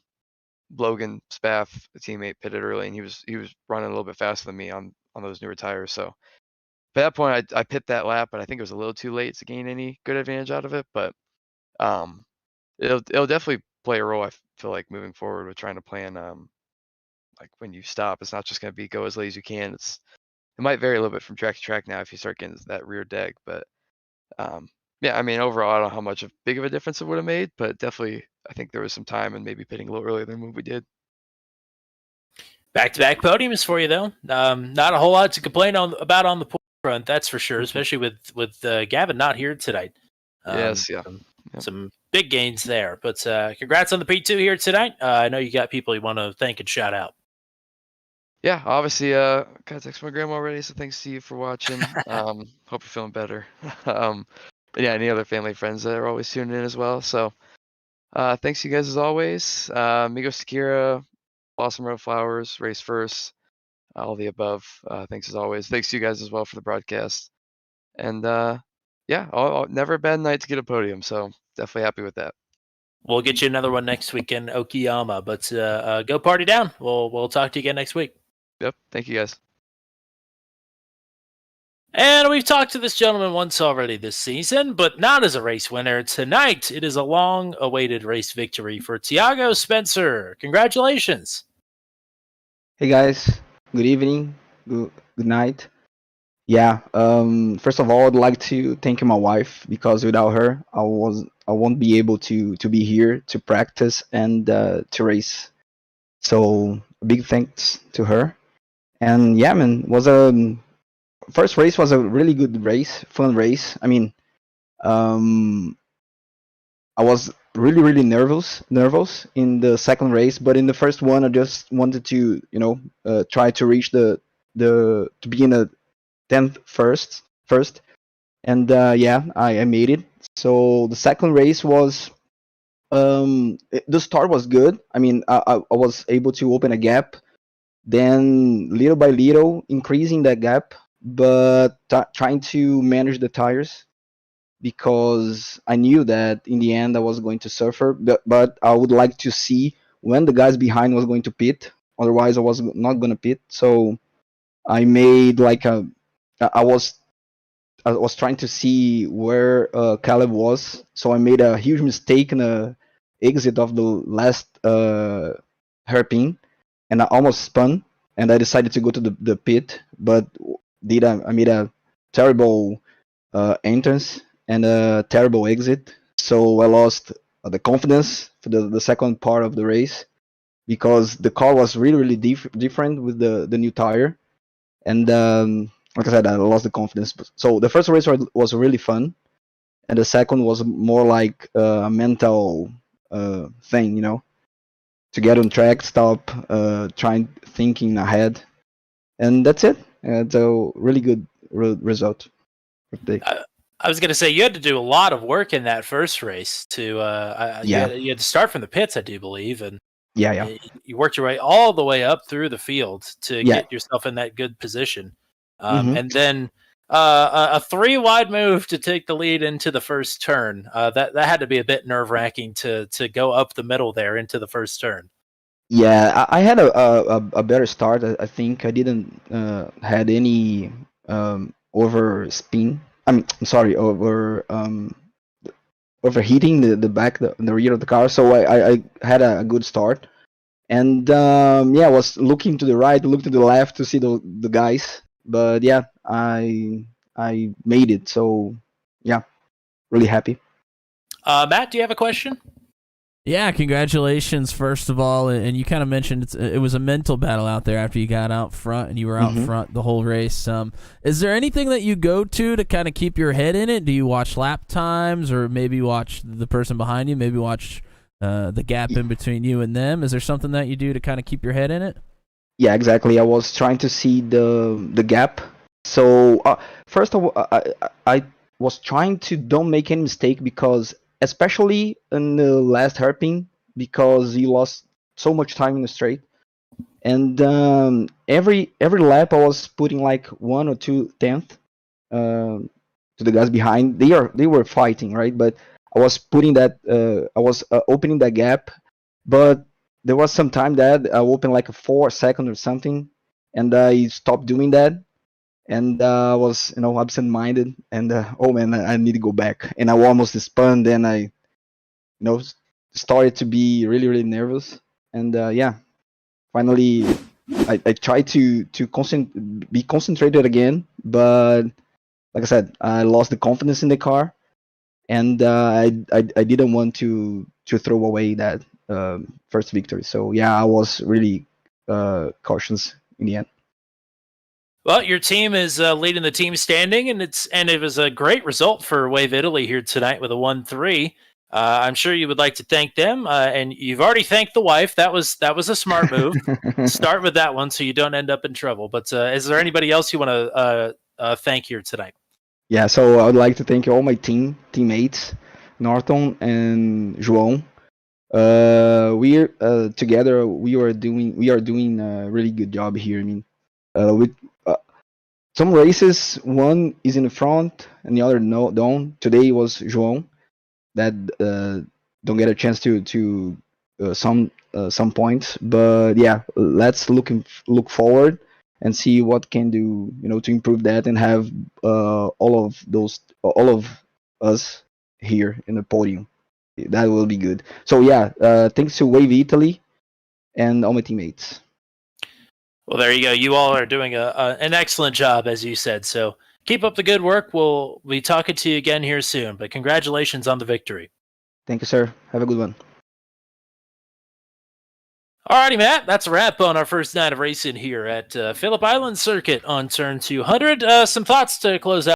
Logan Spath, a teammate, pitted early, and he was running a little bit faster than me on those newer tires. So at that point, I pit that lap, but I think it was a little too late to gain any good advantage out of it. But um, it'll definitely play a role. I feel like moving forward with trying to plan like when you stop, it's not just going to be go as late as you can. It might vary a little bit from track to track now if you start getting that rear deck. But yeah, I mean, overall, I don't know how much of big of a difference it would have made, but definitely, I think there was some time and maybe pitting a little earlier than what we did. Back-to-back podiums for you, though. Not a whole lot to complain about on the point front, that's for sure. Especially with Gavin not here tonight. Yes, yeah. Some big gains there. But congrats on the P2 here tonight. I know you got people you want to thank and shout out. Yeah, obviously, got to text my grandma already, so thanks to you for watching. Hope you're feeling better. But yeah, any other family friends that are always tuning in as well. So thanks you guys as always. Migo Sakira, Blossom Road Flowers, Race First, all the above. Thanks as always. Thanks to you guys as well for the broadcast. And yeah, never a bad night to get a podium, so definitely happy with that. We'll get you another one next week in Okayama, but go party down. We'll talk to you again next week. Yep, thank you guys. And we've talked to this gentleman once already this season, but not as a race winner. Tonight, it is a long-awaited race victory for Tiago Spencer. Congratulations. Hey guys, good evening, good night. Yeah, first of all, I'd like to thank my wife, because without her, I won't be able to be here to practice and to race. So big thanks to her. And yeah, man, first race was a really good race, fun race. I mean, I was really nervous in the second race, but in the first one, I just wanted to try to reach to be in a 10th first, and yeah, I made it. So the second race was The start was good. I mean, I was able to open a gap, then little by little increasing that gap, but trying to manage the tires because I knew that in the end I was going to suffer. But I would like to see when the guys behind was going to pit. Otherwise, I was not going to pit. So I made like a. I was I was trying to see where Caleb was, so I made a huge mistake in the exit of the last hairpin, and I almost spun, and I decided to go to the pit, but I made a terrible entrance and a terrible exit, so I lost the confidence for the second part of the race because the car was really really different with the new tire, and like I said, I lost the confidence. So the first race was really fun, and the second was more like a mental thing, to get on track, stop, trying thinking ahead, and that's it. It's a really good result for today. I was going to say you had to do a lot of work in that first race to Yeah. you had to start from the pits, I do believe, and Yeah. you worked your way all the way up through the field to Yeah. get yourself in that good position, Mhm. and then a 3-wide move to take the lead into the first turn. That had to be a bit nerve wracking to go up the middle there into the first turn. Yeah, I had a better start. I think I didn't had any over spin. I'm sorry, overheating the back, the rear of the car. So I had a good start, and yeah, I was looking to the right, look to the left to see the guys. But yeah, I made it. So yeah, really happy. Matt, do you have a question? Yeah, congratulations, first of all. And you kind of mentioned it was a mental battle out there after you got out front, and you were out front the whole race. Is there anything that you go to kind of keep your head in it? Do you watch lap times, or maybe watch the person behind you, maybe watch the gap in between you and them? Is there something that you do to kind of keep your head in it? Yeah, exactly. I was trying to see the gap. So first of all, I was trying to don't make any mistake because especially in the last hairpin because he lost so much time in the straight, and every lap I was putting like 1 or 2 tenth to the guys behind. They were fighting, right, but I was putting that I was opening that gap, but there was some time that I opened like a 4 second or something, and I stopped doing that, and I was absent-minded, and oh man, I need to go back, and I almost spun. Then I started to be really really nervous, and yeah, finally I tried to be concentrated again, but like I said, I lost the confidence in the car, and I didn't want to throw away that first victory. So yeah, I was really cautious in the end. Well, your team is leading the team standing, and it was a great result for Wave Italy here tonight with a 1-3. I'm sure you would like to thank them, and you've already thanked the wife. That was a smart move. Start with that one so you don't end up in trouble. But is there anybody else you want to thank here tonight? Yeah, so I would like to thank all my teammates, Norton and João. We're together. We are doing a really good job here. I mean, with some races, one is in the front and the other no don't. Today was João that don't get a chance to some points, but yeah, let's look forward and see what can do to improve that and have all of us here in the podium. That will be good. So yeah, thanks to Wave Italy and all my teammates. Well, there you go. You all are doing an excellent job, as you said. So keep up the good work. We'll be talking to you again here soon. But congratulations on the victory. Thank you, sir. Have a good one. Alrighty, Matt. That's a wrap on our first night of racing here at Phillip Island Circuit on turn 200. Some thoughts to close out.